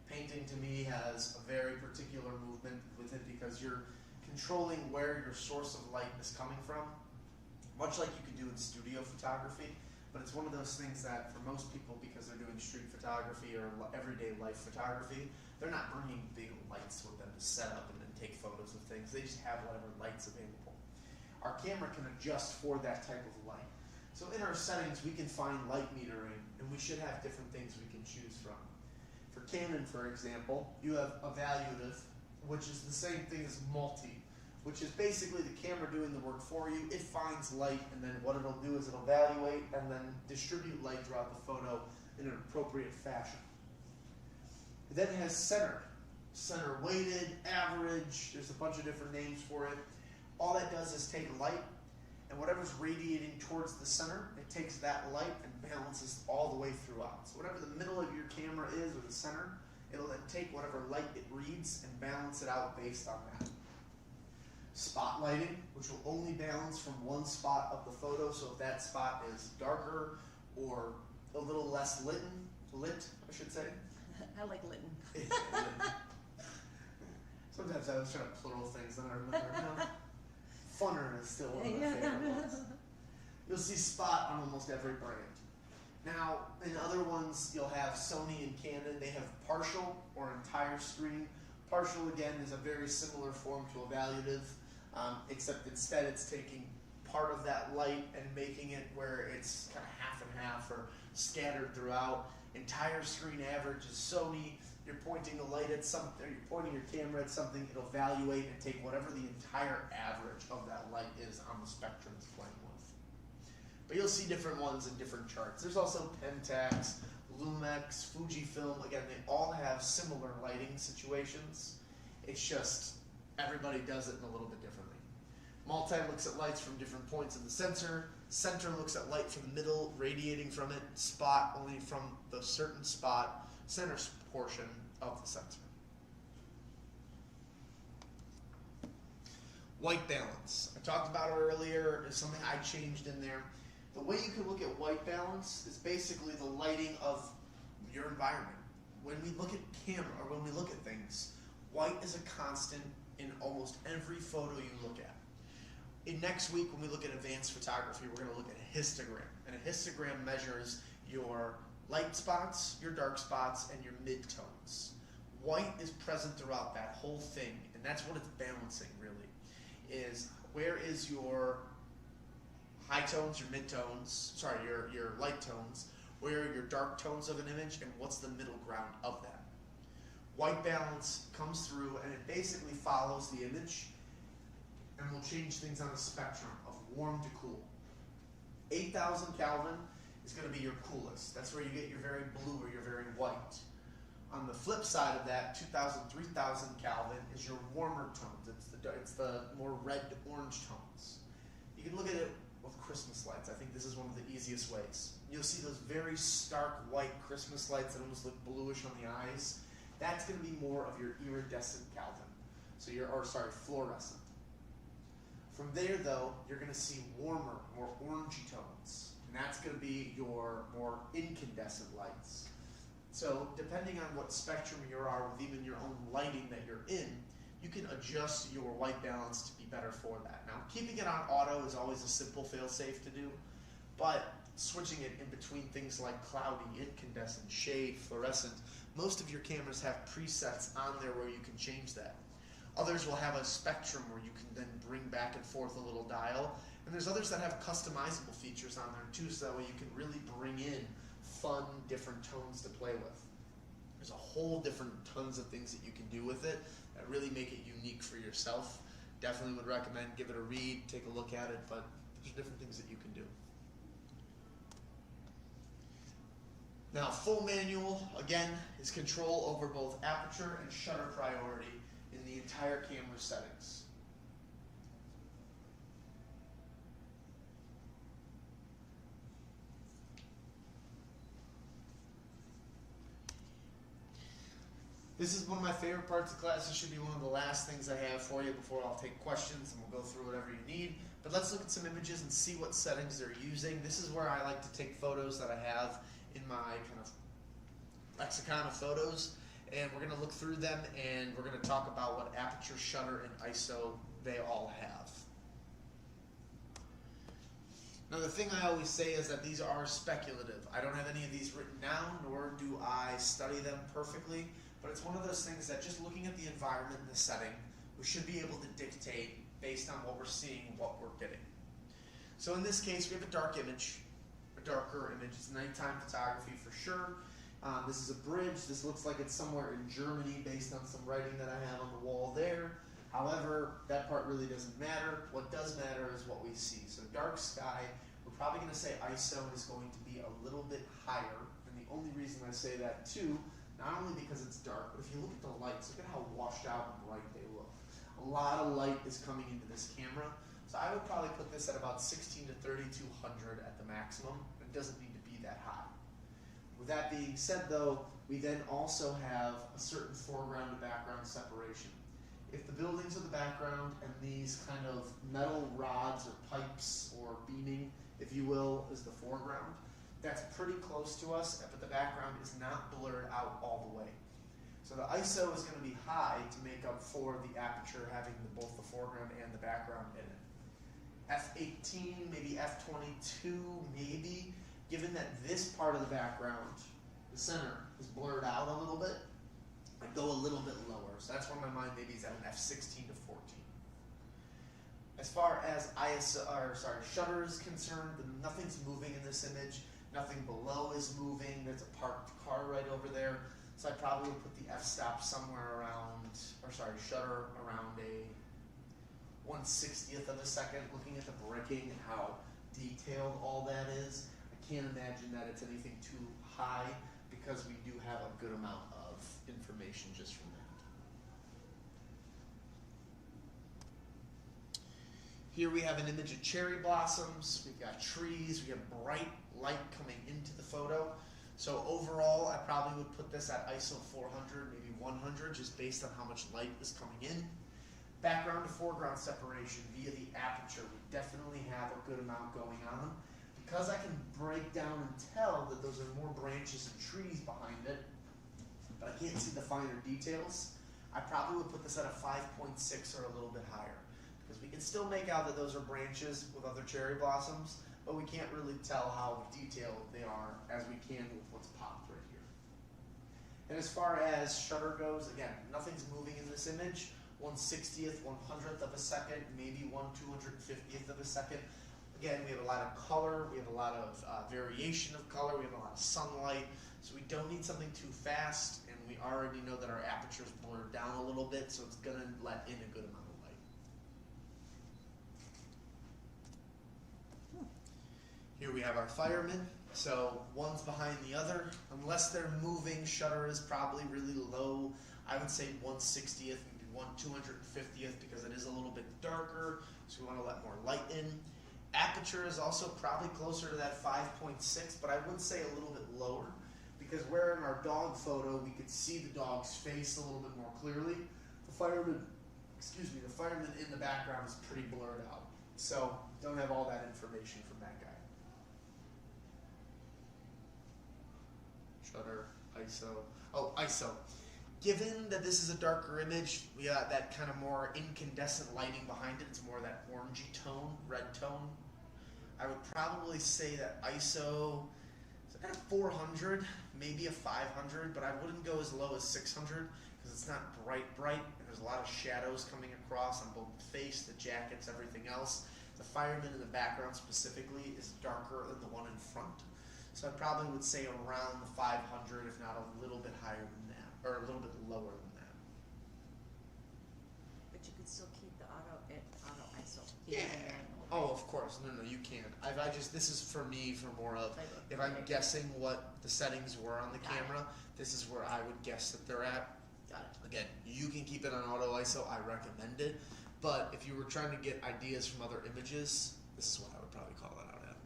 Painting to me has a very particular movement with it because you're controlling where your source of light is coming from, much like you could do in studio photography. But it's one of those things that for most people, because they're doing street photography or everyday life photography, they're not bringing big lights with them to set up and then take photos of things. They just have whatever lights available. Our camera can adjust for that type of light. So in our settings, we can find light metering, and we should have different things we can choose from. For Canon, for example, you have evaluative, which is the same thing as multi, which is basically the camera doing the work for you. It finds light, and then what it'll do is it'll evaluate and then distribute light throughout the photo in an appropriate fashion. It then has center weighted, average, there's a bunch of different names for it. All that does is take light, and whatever's radiating towards the center, it takes that light and balances all the way throughout. So whatever the middle of your camera is, or the center, it'll then take whatever light it reads and balance it out based on that. Spotlighting, which will only balance from one spot of the photo, so if that spot is darker or a little less lit, I should say.
I like Lytton.
Sometimes I was trying to plural things, then I remember, no. Funner is still one of my favorite ones. You'll see spot on almost every brand. Now, in other ones, you'll have Sony and Canon. They have partial or entire screen. Partial, again, is a very similar form to evaluative, except instead it's taking part of that light and making it where it's kind of half and half or scattered throughout. Entire screen average is Sony. You're pointing the light at something, or you're pointing your camera at something, it'll evaluate and take whatever the entire average of that light is on the spectrum it's playing with. But you'll see different ones in different charts. There's also Pentax, Lumex, Fujifilm. Again, they all have similar lighting situations. It's just everybody does it in a little bit differently. Multi looks at lights from different points of the sensor. Center looks at light from the middle, radiating from it. Spot only from the certain spot, center portion of the sensor. White balance. I talked about it earlier. It's something I changed in there. The way you can look at white balance is basically the lighting of your environment. When we look at camera, or when we look at things, white is a constant in almost every photo you look at. In next week, when we look at advanced photography, we're going to look at a histogram. And a histogram measures your light spots, your dark spots, and your midtones. White is present throughout that whole thing, and that's what it's balancing, really, is where is your high tones, your midtones, sorry, your light tones, where are your dark tones of an image, and what's the middle ground of that. White balance comes through, and it basically follows the image, and will change things on a spectrum of warm to cool. 8,000 Kelvin is going to be your coolest. That's where you get your very blue or your very white. On the flip side of that, 2,000, 3,000 Kelvin is your warmer tones. It's the more red to orange tones. You can look at it with Christmas lights. I think this is one of the easiest ways. You'll see those very stark white Christmas lights that almost look bluish on the eyes. That's going to be more of your iridescent Kelvin. So fluorescent. From there, though, you're going to see warmer, more orangey tones. And that's going to be your more incandescent lights. So depending on what spectrum you are with even your own lighting that you're in, you can adjust your white balance to be better for that. Now, keeping it on auto is always a simple fail-safe to do, but switching it in between things like cloudy, incandescent, shade, fluorescent, most of your cameras have presets on there where you can change that. Others will have a spectrum where you can then bring back and forth a little dial, and there's others that have customizable features on there too, so that way you can really bring in fun, different tones to play with. There's a whole different tons of things that you can do with it that really make it unique for yourself. Definitely would recommend give it a read, take a look at it, but there's different things that you can do. Now, full manual, again, is control over both aperture and shutter priority in the entire camera settings. This is one of my favorite parts of class. This should be one of the last things I have for you before I'll take questions, and we'll go through whatever you need. But let's look at some images and see what settings they're using. This is where I like to take photos that I have in my kind of lexicon of photos, and we're going to look through them, and we're going to talk about what aperture, shutter, and ISO they all have. Now, the thing I always say is that these are speculative. I don't have any of these written down, nor do I study them perfectly. But it's one of those things that just looking at the environment and the setting, we should be able to dictate based on what we're seeing, what we're getting. So in this case, we have a dark image, a darker image. It's nighttime photography for sure. This is a bridge. This looks like it's somewhere in Germany based on some writing that I have on the wall there. However, that part really doesn't matter. What does matter is what we see. So dark sky, we're probably going to say ISO is going to be a little bit higher. And the only reason I say that too, not only because it's dark, but if you look at the lights, look at how washed out and bright they look. A lot of light is coming into this camera. So I would probably put this at about 16 to 3200 at the maximum. It doesn't need to be that high. With that being said though, we then also have a certain foreground to background separation. If the buildings are the background and these kind of metal rods or pipes or beaming, if you will, is the foreground, that's pretty close to us, but the background is not blurred out all the way. So the ISO is going to be high to make up for the aperture having both the foreground and the background in it. F18, maybe F22, maybe, given that this part of the background, the center, is blurred out a little bit, I'd go a little bit lower. So that's where my mind maybe is at an F16 to 14. As far as shutter is concerned, nothing's moving in this image. Nothing below is moving. There's a parked car right over there. So I probably would put the f-stop somewhere around, shutter around a 1/60th of a second. Looking at the bricking and how detailed all that is, I can't imagine that it's anything too high because we do have a good amount of information just from that. Here we have an image of cherry blossoms. We've got trees. We have bright light coming into the photo. So overall, I probably would put this at ISO 400, maybe 100, just based on how much light is coming in. Background to foreground separation via the aperture. We definitely have a good amount going on. Because I can break down and tell that those are more branches and trees behind it, but I can't see the finer details, I probably would put this at a 5.6 or a little bit higher. Because we can still make out that those are branches with other cherry blossoms, but we can't really tell how detailed they are as we can with what's popped right here. And as far as shutter goes, again, nothing's moving in this image. 1/60th, 100th of a second, maybe 1/250th of a second. Again, we have a lot of color, we have a lot of variation of color, we have a lot of sunlight, so we don't need something too fast, and we already know that our aperture's blurred down a little bit, so it's going to let in a good amount of light. Here we have our firemen, so one's behind the other. Unless they're moving, shutter is probably really low. I would say 1/60th, maybe 1/250th, because it is a little bit darker, so we want to let more light in. Aperture is also probably closer to that 5.6, but I would say a little bit lower, because where in our dog photo we could see the dog's face a little bit more clearly, the fireman in the background is pretty blurred out. So don't have all that information from that guy. Shutter, ISO. Oh, ISO. Given that this is a darker image, we got that kind of more incandescent lighting behind it. It's more that orangey tone, red tone. I would probably say that ISO is at 400, maybe a 500, but I wouldn't go as low as 600 because it's not bright, and there's a lot of shadows coming across on both the face, the jackets, everything else. The fireman in the background specifically is darker than the one in front. So I probably would say around the 500, if not a little bit higher than that, or a little bit lower than that.
But you could still keep the auto ISO.
Yeah. Oh, of course. No, you can't. This is for me for more of, if I'm guessing what the settings were on the camera, this is where I would guess that they're at.
Got it.
Again, you can keep it on auto ISO. I recommend it. But if you were trying to get ideas from other images, this is what I would probably call it out at.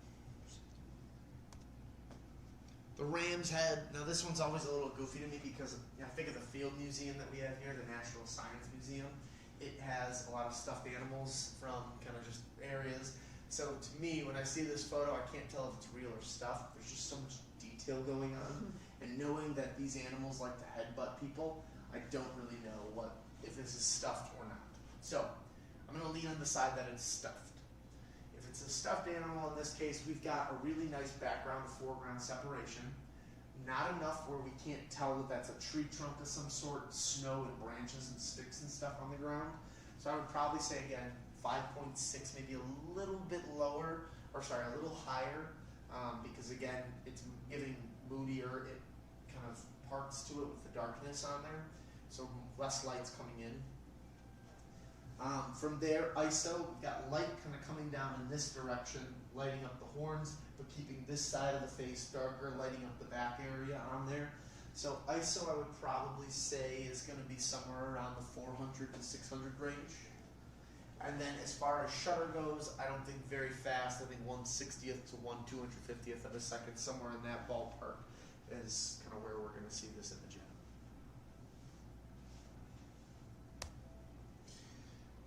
The ram's head. Now this one's always a little goofy to me because I think of the field museum that we have here, the Natural Science Museum. It has a lot of stuffed animals from kind of just areas. So to me, when I see this photo, I can't tell if it's real or stuffed. There's just so much detail going on. And knowing that these animals like to headbutt people, I don't really know if this is stuffed or not. So I'm going to lean on the side that it's stuffed. If it's a stuffed animal, in this case, we've got a really nice background, foreground separation. Not enough where we can't tell that that's a tree trunk of some sort, snow and branches and sticks and stuff on the ground. So I would probably say, again, 5.6, maybe a little bit lower, or sorry, a little higher, because again, it's giving moodier kind of parts to it with the darkness on there, so less light's coming in. From there, ISO, we've got light kind of coming down in this direction, lighting up the horns, but keeping this side of the face darker, lighting up the back area on there. So ISO, I would probably say, is going to be somewhere around the 400 to 600 range. And then as far as shutter goes, I don't think very fast. I think 1/60th to 1/250th of a second, somewhere in that ballpark, is kind of where we're going to see this image at.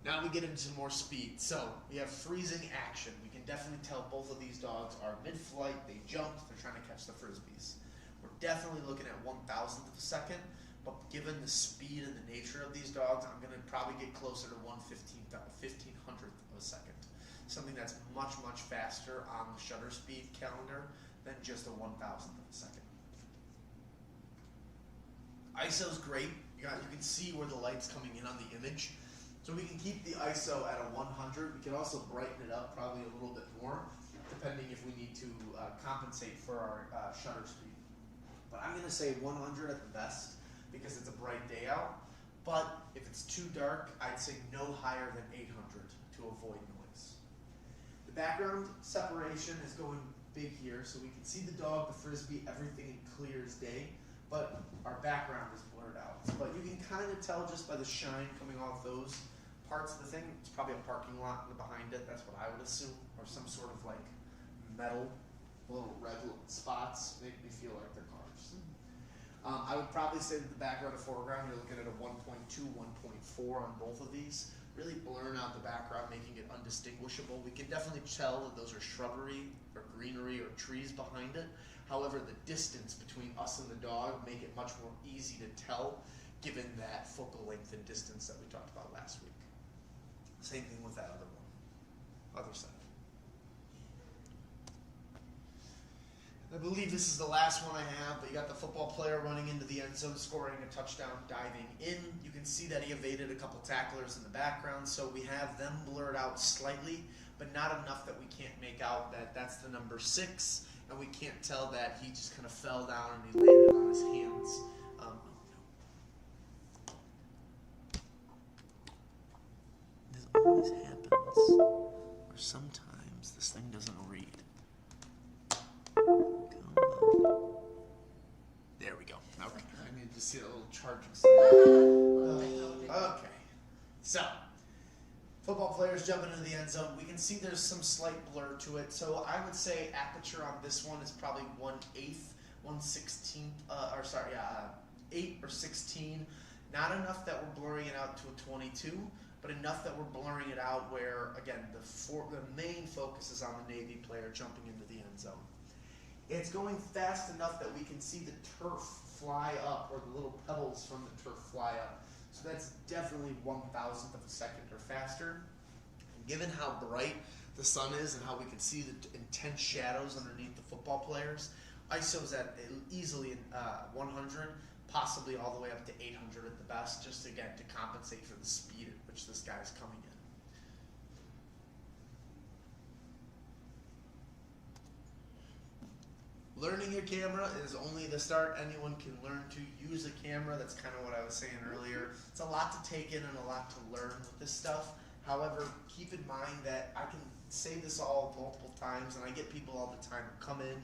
Now we get into more speed. So we have freezing action. We can definitely tell both of these dogs are mid-flight. They jumped. They're trying to catch the frisbees. We're definitely looking at 1/1000th of a second. But given the speed and the nature of these dogs, I'm going to probably get closer to 1/1500th of a second. Something that's much, much faster on the shutter speed calendar than just a 1/1000th of a second. ISO's great. You can see where the light's coming in on the image. So we can keep the ISO at a 100. We can also brighten it up probably a little bit more, depending if we need to compensate for our shutter speed. But I'm going to say 100 at the best because it's a bright day out. But if it's too dark, I'd say no higher than 800 to avoid noise. The background separation is going big here, so we can see the dog, the frisbee, everything in clear as day. But our background is blurred out. But you can kind of tell just by the shine coming off those parts of the thing. It's probably a parking lot behind it. That's what I would assume, or some sort of like metal, little red spots make me feel like they're cars. I would probably say that the background and foreground, you're looking at a 1.2, 1.4 on both of these. Really blurring out the background, making it undistinguishable. We can definitely tell that those are shrubbery or greenery or trees behind it. However, the distance between us and the dog make it much more easy to tell given that focal length and distance that we talked about last week. Same thing with that other one, other side. I believe this is the last one I have, but you got the football player running into the end zone, scoring a touchdown, diving in. You can see that he evaded a couple tacklers in the background, so we have them blurred out slightly, but not enough that we can't make out that that's the number 6, and we can't tell that he just kind of fell down and he landed on his hands. This always happens, or sometimes this thing doesn't read. There we go. Okay. I need to see that little charging signal. Okay. So, Football players jumping into the end zone. We can see there's some slight blur to it. So I would say aperture on this one is probably 1/8, 1/16, 8 or 16. Not enough that we're blurring it out to a 22, but enough that we're blurring it out where, again, the main focus is on the Navy player jumping into the end zone. It's going fast enough that we can see the turf fly up, or the little pebbles from the turf fly up. So that's definitely 1,000th of a second or faster. And given how bright the sun is and how we can see the intense shadows underneath the football players, ISO's at easily 100, possibly all the way up to 800 at the best, just again to compensate for the speed at which this guy's coming in. Learning a camera is only the start. Anyone can learn to use a camera. That's kind of what I was saying earlier. It's a lot to take in and a lot to learn with this stuff. However, keep in mind that I can say this all multiple times, and I get people all the time who come in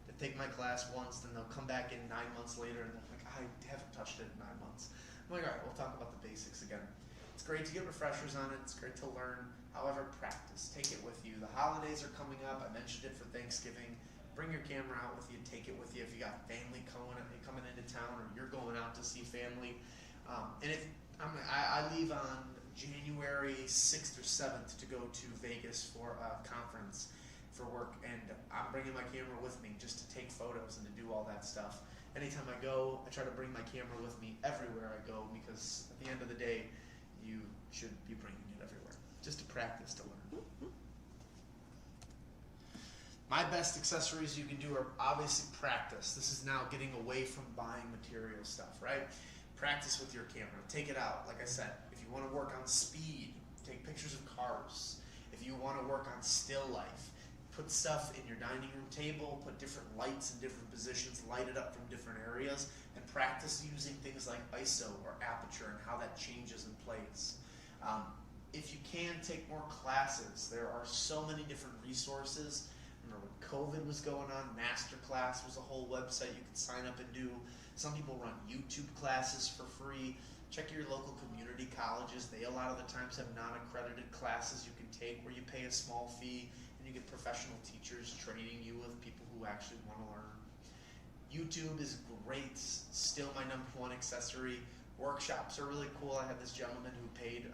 to take my class once, then they'll come back in 9 months later, and they're like, I haven't touched it in 9 months. I'm like, all right, we'll talk about the basics again. It's great to get refreshers on it. It's great to learn. However, practice. Take it with you. The holidays are coming up. I mentioned it for Thanksgiving. Bring your camera out with you, take it with you if you got family coming into town, or you're going out to see family. And if I leave on January 6th or 7th to go to Vegas for a conference for work, and I'm bringing my camera with me just to take photos and to do all that stuff. Anytime I go, I try to bring my camera with me everywhere I go, because at the end of the day, you should be bringing it everywhere, just to practice, to learn. My best accessories you can do are obviously practice. This is now getting away from buying material stuff, right? Practice with your camera. Take it out. Like I said, if you want to work on speed, take pictures of cars. If you want to work on still life, put stuff in your dining room table, put different lights in different positions, light it up from different areas, and practice using things like ISO or aperture and how that changes and plays. If you can, take more classes. There are so many different resources. Remember when COVID was going on, Masterclass was a whole website you could sign up and do. Some people run YouTube classes for free. Check your local community colleges. They a lot of the times have non-accredited classes you can take where you pay a small fee and you get professional teachers training you with people who actually want to learn. YouTube is great, still my #1 accessory. Workshops are really cool. I had this gentleman who paid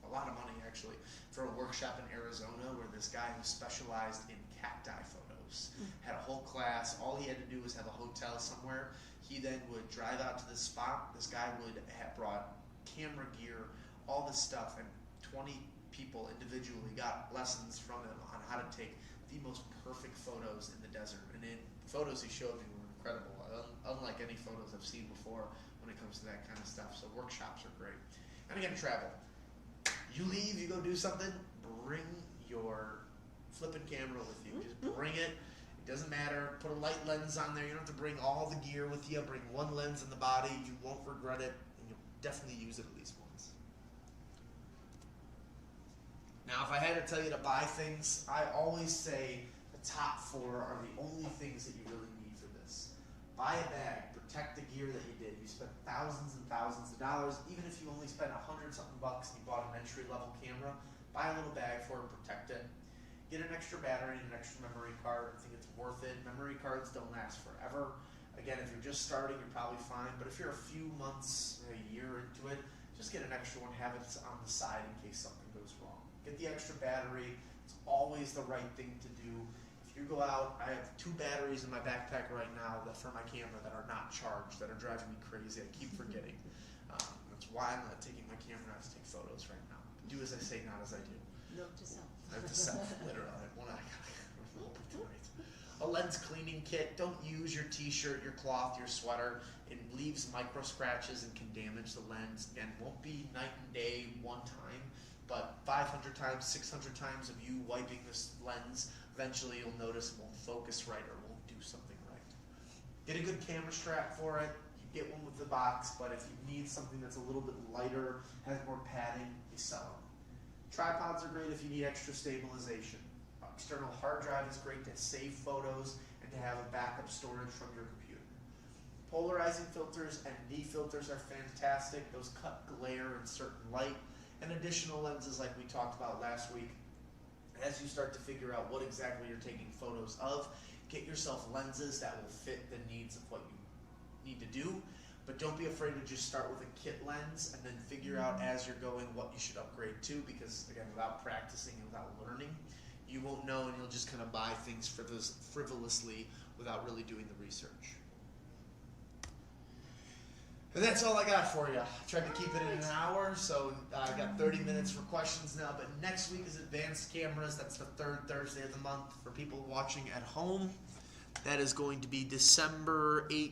a lot of money actually for a workshop in Arizona where this guy who specialized in cacti photos had a whole class. All he had to do was have a hotel somewhere. He then would drive out to this spot. This guy would have brought camera gear, all this stuff, and 20 people individually got lessons from him on how to take the most perfect photos in the desert. And the photos he showed me were incredible, unlike any photos I've seen before when it comes to that kind of stuff. So workshops are great. And again, travel. You leave, you go do something, bring your flipping camera with you. Just bring it. It doesn't matter. Put a light lens on there. You don't have to bring all the gear with you. Bring one lens in the body. You won't regret it, and you'll definitely use it at least once. Now, if I had to tell you to buy things, I always say the top 4 are the only things that you really need for this. Buy a bag. Protect the gear that you did. You spent thousands and thousands of dollars. Even if you only spent $100-something and you bought an entry-level camera, buy a little bag for it, protect it. Get an extra battery and an extra memory card. I think it's worth it. Memory cards don't last forever. Again, if you're just starting, you're probably fine. But if you're a few months, a year into it, just get an extra one. Have it on the side in case something goes wrong. Get the extra battery. It's always the right thing to do. If you go out, I have 2 batteries in my backpack right now that for my camera that are not charged, that are driving me crazy. I keep forgetting. That's why I'm not taking my camera out to take photos right now. Do as I say, not as I do.
Note to self.
I have to self, literally. A lens cleaning kit. Don't use your t-shirt, your cloth, your sweater. It leaves micro scratches and can damage the lens. Again, won't be night and day one time, but 500 times, 600 times of you wiping this lens, eventually you'll notice it won't focus right or won't do something right. Get a good camera strap for it. You get one with the box, but if you need something that's a little bit lighter, has more padding, you sell them. Tripods are great if you need extra stabilization. External hard drive is great to save photos and to have a backup storage from your computer. Polarizing filters and ND filters are fantastic. Those cut glare in certain light and additional lenses like we talked about last week. As you start to figure out what exactly you're taking photos of, get yourself lenses that will fit the needs of what you need to do. But don't be afraid to just start with a kit lens and then figure out as you're going what you should upgrade to, because again, without practicing and without learning, you won't know, and you'll just kind of buy things frivolously without really doing the research. And that's all I got for you. I tried to keep it in an hour, so I got 30 minutes for questions now. But next week is advanced cameras. That's the third Thursday of the month for people watching at home. That is going to be December 19th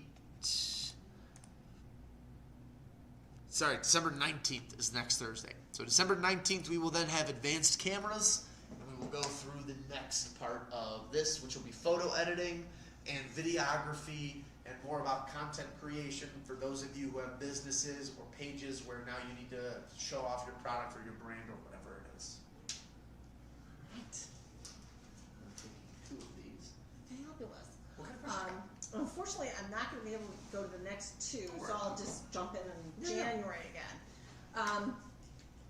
is next Thursday. So December 19th, we will then have advanced cameras, and we will go through the next part of this, which will be photo editing and videography, and more about content creation for those of you who have businesses or pages where now you need to show off your product or your brand or whatever it is.
Right.
I'm taking 2 of these.
Fabulous.
What kind of question?
Unfortunately, I'm not going to be able to go to the next 2, so I'll just jump in
Yeah.
January again. All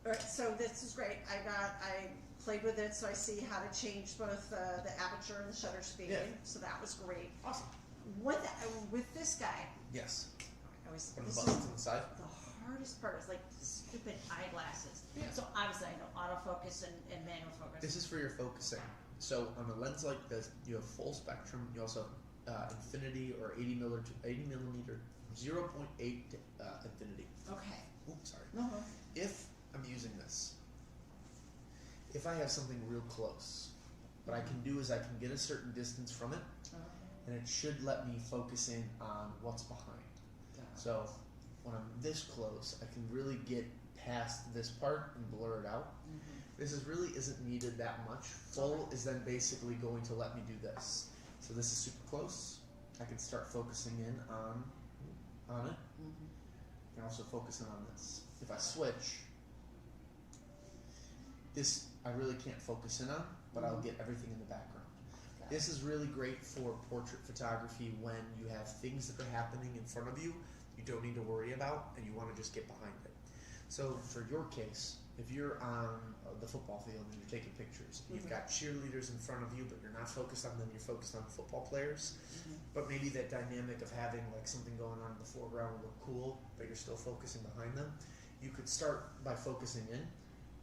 right, so this is great. I played with it, so I see how to change both the aperture and the shutter speed.
Yeah.
So that was great.
Awesome.
With this guy,
Yes.
I was.
One of
This
the
is
buttons on the side.
the hardest part is like the stupid eyeglasses.
Yeah.
So obviously I know autofocus and manual focus.
This is for your focusing. So on a lens like this, you have full spectrum. You also have infinity or 80 millimeter, 0.8 infinity.
Okay.
Oops, sorry.
No.
If I'm using this, if I have something real close, what I can do is I can get a certain distance from it, and it should let me focus in on what's behind. So when I'm this close, I can really get past this part and blur it out. This really isn't needed that much. Full is then basically going to let me do this. So this is super close. I can start focusing in on it. I can also focus in on this. If I switch, this I really can't focus in on, but I'll get everything in the background. This is really great for portrait photography when you have things that are happening in front of you don't need to worry about, and you want to just get behind it. So for your case, if you're on the football field and you're taking pictures, you've got cheerleaders in front of you, but you're not focused on them, you're focused on football players, but maybe that dynamic of having like something going on in the foreground will look cool, but you're still focusing behind them, you could start by focusing in,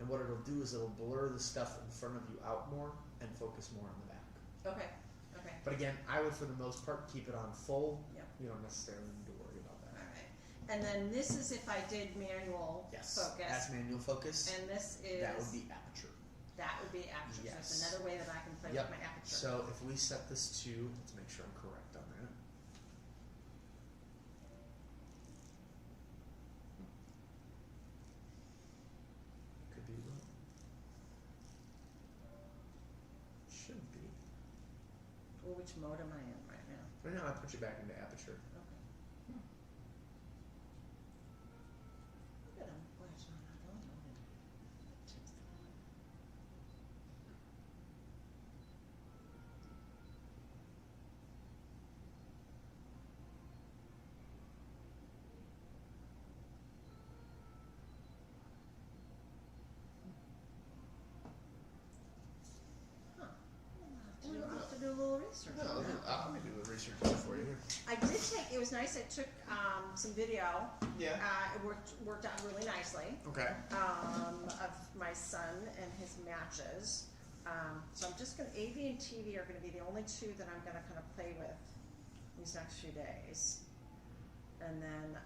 and what it'll do is it'll blur the stuff in front of you out more and focus more on the back.
Okay. Okay.
But again, I would for the most part keep it on full.
Yep.
You don't necessarily need to worry about that.
All right. And then this is if I did manual
Yes,
focus.
that's manual focus.
And this is
That would be aperture.
That would be aperture.
Yes.
So it's another way that I can play
Yep.
with my aperture.
So if we set this to, let's make sure I'm correct on that. Could be wrong. Should be.
Well, which mode am I in right now?
Right now I put you back into aperture.
Okay. Look at him flashing on. I don't know him. We'll have to do a little research.
No,
on that.
let me do the research for you here.
I did take. It was nice. I took some video.
Yeah.
It worked out really nicely.
Okay.
Of my son and his matches. So I'm just gonna AV and TV are gonna be the only two that I'm gonna kind of play with these next few days, and then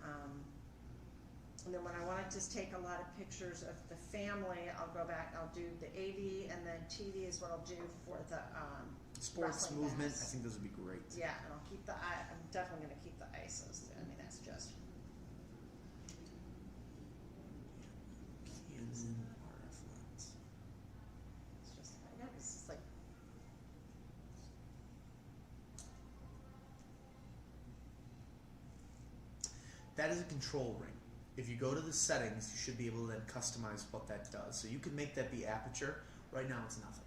when I want to just take a lot of pictures of the family, I'll go back. I'll do the AV, and then TV is what I'll do for the
Sports
wrestling
movement,
matches.
I think those would be great.
Yeah, and I'll keep I'm definitely gonna keep the ISOs. I mean, that's just.
Canon RF lens.
It's just, yeah, it's just like.
That is a control ring. If you go to the settings, you should be able to then customize what that does. So you can make that be aperture. Right now it's nothing.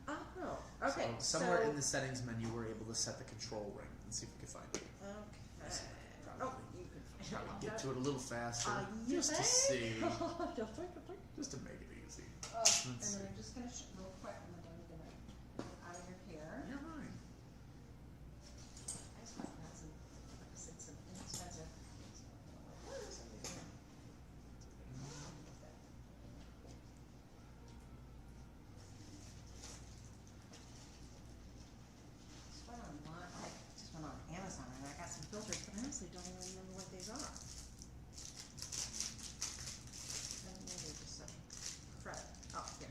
Oh, okay.
So somewhere in the settings menu, we're able to set the control ring. Let's see if we can find it.
Okay.
Probably.
Oh, you could
Get to it a little faster,
You
just to
think?
see,
You'll think.
just to make it easy.
And
Let's
then
see.
I'm just gonna real quick. I'm gonna get it out of your hair.
You're fine.
I just want to add some, like I said, some inexpensive. What is over here? Just went online, I just went on Amazon and I got some filters, but I honestly don't even remember what these are. And maybe just some credit. Oh, here.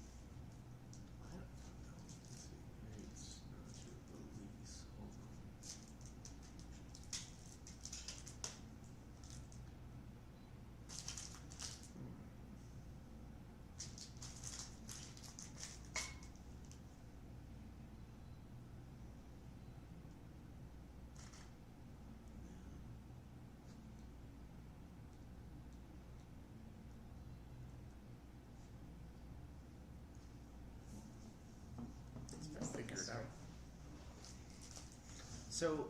I don't know. Let's see. Rates, not your release. Hold on.
Let's
Figure it out. So,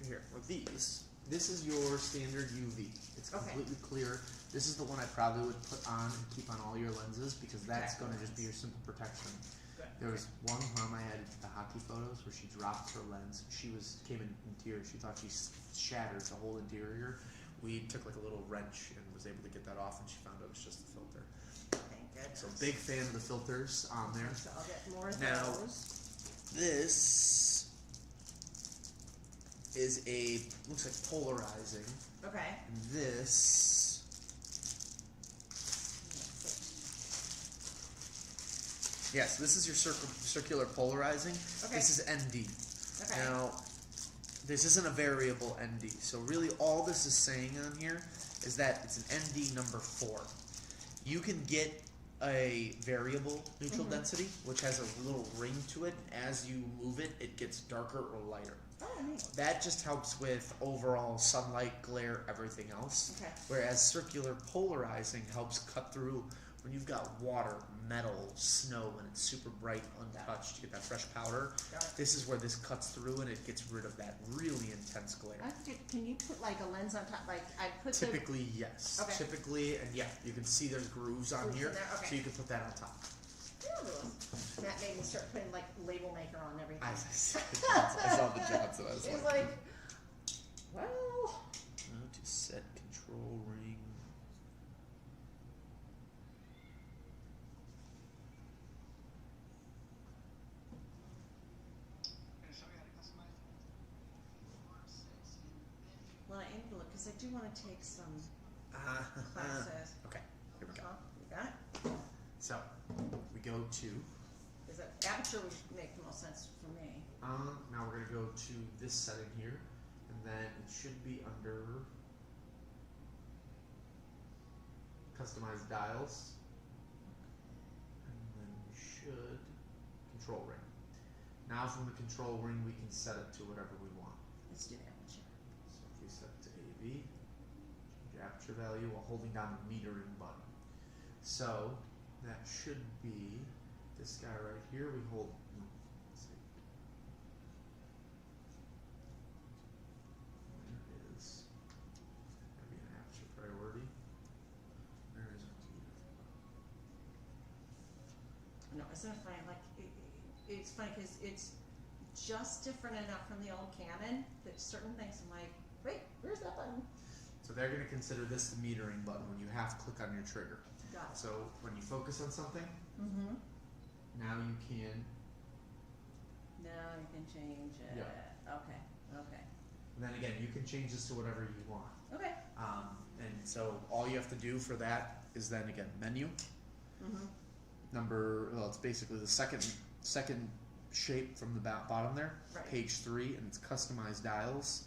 here, with these, this is your standard UV. It's
Okay.
completely clear. This is the one I probably would put on and keep on all your lenses because that's
Okay.
going to just be your simple protection.
Good.
There was one mom I had the hockey photos where she dropped her lens. She came in tears. She thought she shattered the whole interior. We took like a little wrench and was able to get that off, and she found out it was just the filter.
Thank goodness.
So big fan of the filters on there.
So I'll get more of
Now-
those.
This is looks like polarizing.
Okay.
And this yes, this is your circular polarizing.
Okay.
This is ND.
Okay.
Now, this isn't a variable ND. So really all this is saying on here is that it's an ND number 4. You can get a variable neutral
Mhm.
density, which has a little ring to it. As you move it, it gets darker or lighter.
Oh, neat.
That just helps with overall sunlight, glare, everything else.
Okay.
Whereas circular polarizing helps cut through when you've got water, metal, snow, and it's super bright, untouched. You get that fresh powder.
Got it.
This is where this cuts through and it gets rid of that really intense glare.
I forget, can you put like a lens on top? Like I put
Typically, yes.
Okay.
Typically, and yeah, you can see there's grooves on
Grooves in
here,
there, okay.
so you can put that on top.
the. That made me start putting like label maker on everything.
I saw the jobs and I was
It was
like,
like, well,
how to set control ring.
well, I am to look because I do want to take some classes.
Okay, here we go.
You got it?
So, we go to,
Is that aperture would make the most sense for me.
now we're going to go to this setting here, and then it should be under customized dials, and then we should, control ring. Now from the control ring we can set it to whatever we want.
Let's do that one, sure.
So if we set it to AV, change aperture value while holding down the metering button. So that should be this guy right here. We hold. Let's see. Where is maybe an aperture priority? Where is it?
No, isn't it funny? Like, it's funny because it's just different enough from the old Canon that certain things I'm like, wait, where's that button?
So they're going to consider this the metering button when you half click on your trigger.
Got it.
So when you focus on something,
Mm-hmm.
now you can.
Now you can change it.
Yeah.
Okay. Okay.
And then again, you can change this to whatever you want.
Okay.
And so all you have to do for that is then again menu
Mm-hmm.
number. Well, it's basically the second shape from the bottom there,
Right.
page 3, and it's customized dials.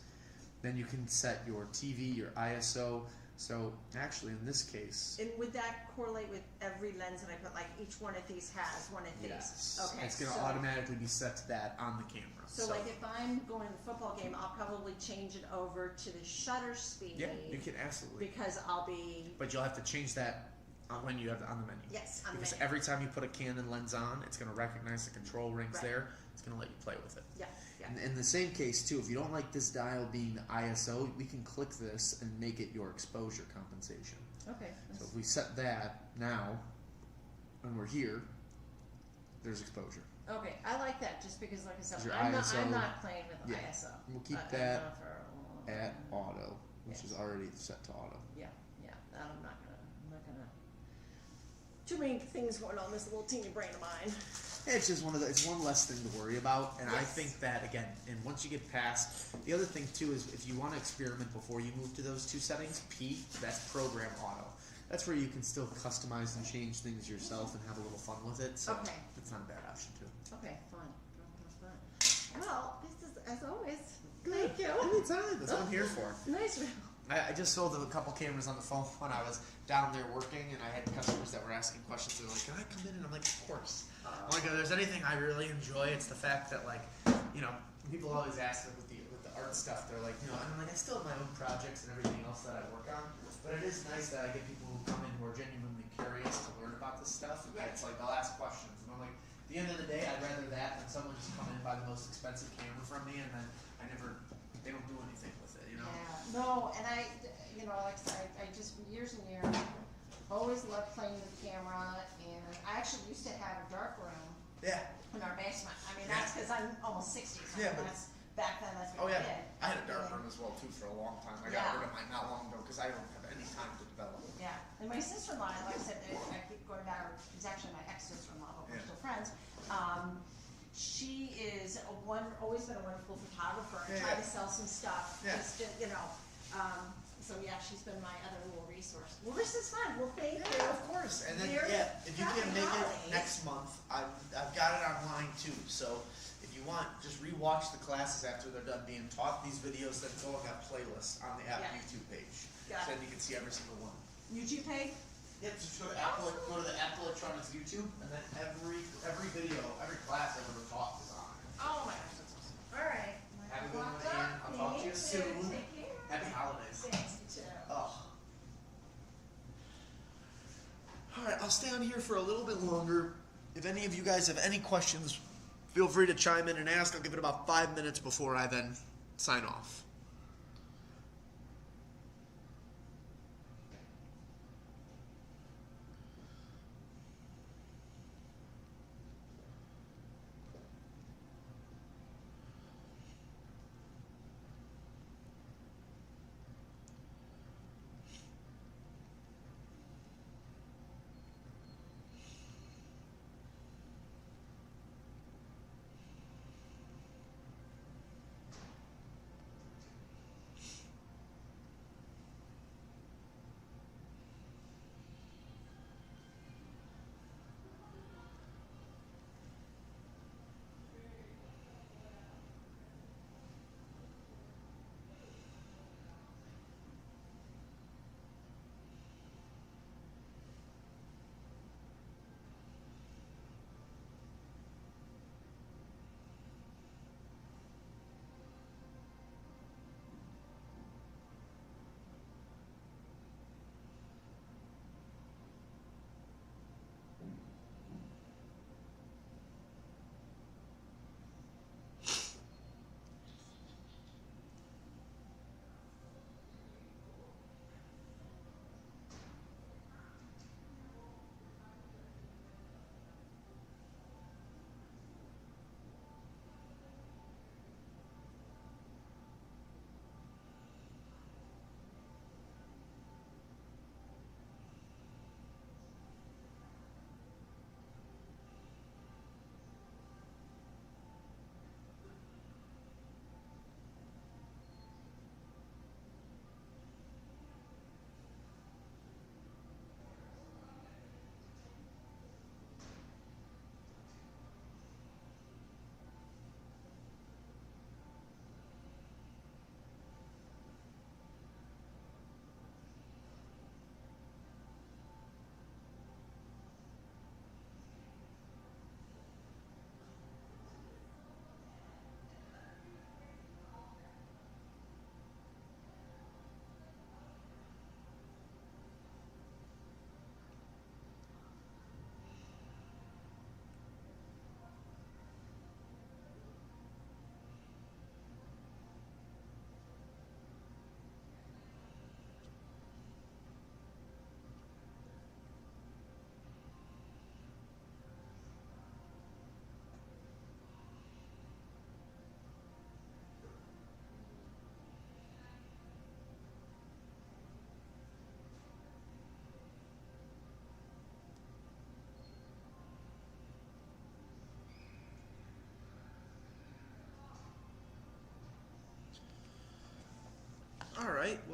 Then you can set your TV, your ISO, So actually, in this case,
And would that correlate with every lens that I put? Like each one of these has one of these.
yes,
Okay.
it's going to
so,
automatically be set to that on the camera.
So like if I'm going to the football game, I'll probably change it over to the shutter speed.
yeah, you can absolutely.
Because I'll be.
But you'll have to change that when you have on the menu.
Yes, on the
Because
menu.
every time you put a Canon lens on, it's going to recognize the control rings
Right.
there. It's going to let you play with it.
Yeah. Yeah.
And in the same case too, if you don't like this dial being the ISO, we can click this and make it your exposure compensation.
Okay.
So if we set that now, and we're here, there's exposure.
Okay, I like that just because, like I said,
Is your
I'm
ISO
not playing with
yeah.
ISO.
We'll keep
I'm
that
not for-
at auto, which
Yes.
is already set to auto.
Yeah, that I'm not gonna. Too many things going on in this little teeny brain of mine.
It's just it's one less thing to worry about, and I
Yes.
think that again, and once you get past the other thing too is if you want to experiment before you move to those two settings, P, that's program auto. That's where you can still customize and change things yourself and have a little fun with it. So
Okay.
it's not a bad option too.
Okay, fun. Well, this is as always. Thank you.
Anytime, that's what I'm here for.
Nice.
I just sold a couple cameras on the phone when I was down there working, and I had customers that were asking questions. They're like, "Can I come in?" And I'm like, "Of course." I'm like, if there's anything I really enjoy, it's the fact that, like, you know, people always ask like, with the art stuff. They're like, you know, and I'm like, I still have my own projects and everything else that I work on, but it is nice that I get people who come in who are genuinely curious to learn about this stuff. And it's like they'll ask questions, and I'm like, at the end of the day, I'd rather that than someone just come in and buy the most expensive camera from me, and then they don't do anything with it, you know.
Yeah. No, and I, like I said, I just for years and years always loved playing with the camera, and I actually used to have a dark room
Yeah.
in our basement. I mean,
Yeah.
that's because I'm almost 60. So
Yeah, but-
back then that's
Oh
what I
yeah,
did.
I had a dark room as well too for a long time. I
Yeah.
got rid of mine not long ago because I don't have any time to develop.
Yeah, and my sister-in-law, like I said, I keep going back. It's actually my ex-sister-in-law, but we're
Yeah.
still friends. She is always been a wonderful photographer and
Yeah,
tried
yeah.
to sell some stuff.
Yeah.
Just so yeah, she's been my other little resource. Well, this is fun. Well, thank you.
Yeah, of course. And then
Merry
if you can
happy
make
holidays.
it next month, I've got it online too. So if you want, just rewatch the classes after they're done being taught. These videos that go on that playlist on the app
Yeah.
YouTube page.
Got
So
it.
then you can see every single one.
YouTube page?
Yep, just go to the Apple Electronics YouTube, and then every video, every class I've ever taught is on it.
Oh my gosh, that's awesome. All right.
Have a good one, Ian. I'll talk to you soon.
Take care.
Happy holidays.
Thanks, you too.
Oh. Alright, I'll stay on here for a little bit longer. If any of you guys have any questions, feel free to chime in and ask. I'll give it about 5 minutes before I then sign off.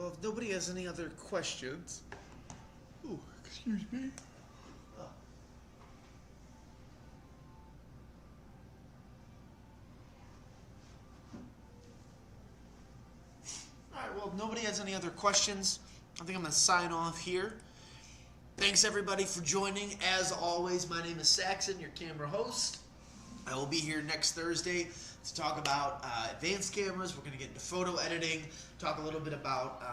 well, if nobody has any other questions. Oh, excuse me. Alright, well, if nobody has any other questions, I think I'm going to sign off here. Thanks, everybody, for joining. As always, my name is Saxon, your camera host. I will be here next Thursday to talk about advanced cameras. We're going to get into photo editing, talk a little bit about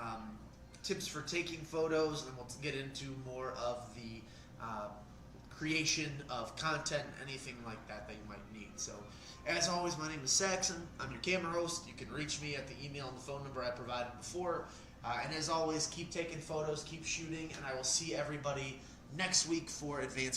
tips for taking photos, and then we'll get into more of the creation of content, anything like that that you might need. So, as always, my name is Saxon. I'm your camera host. You can reach me at the email and the phone number I provided before. And as always, keep taking photos, keep shooting, and I will see everybody next week for advanced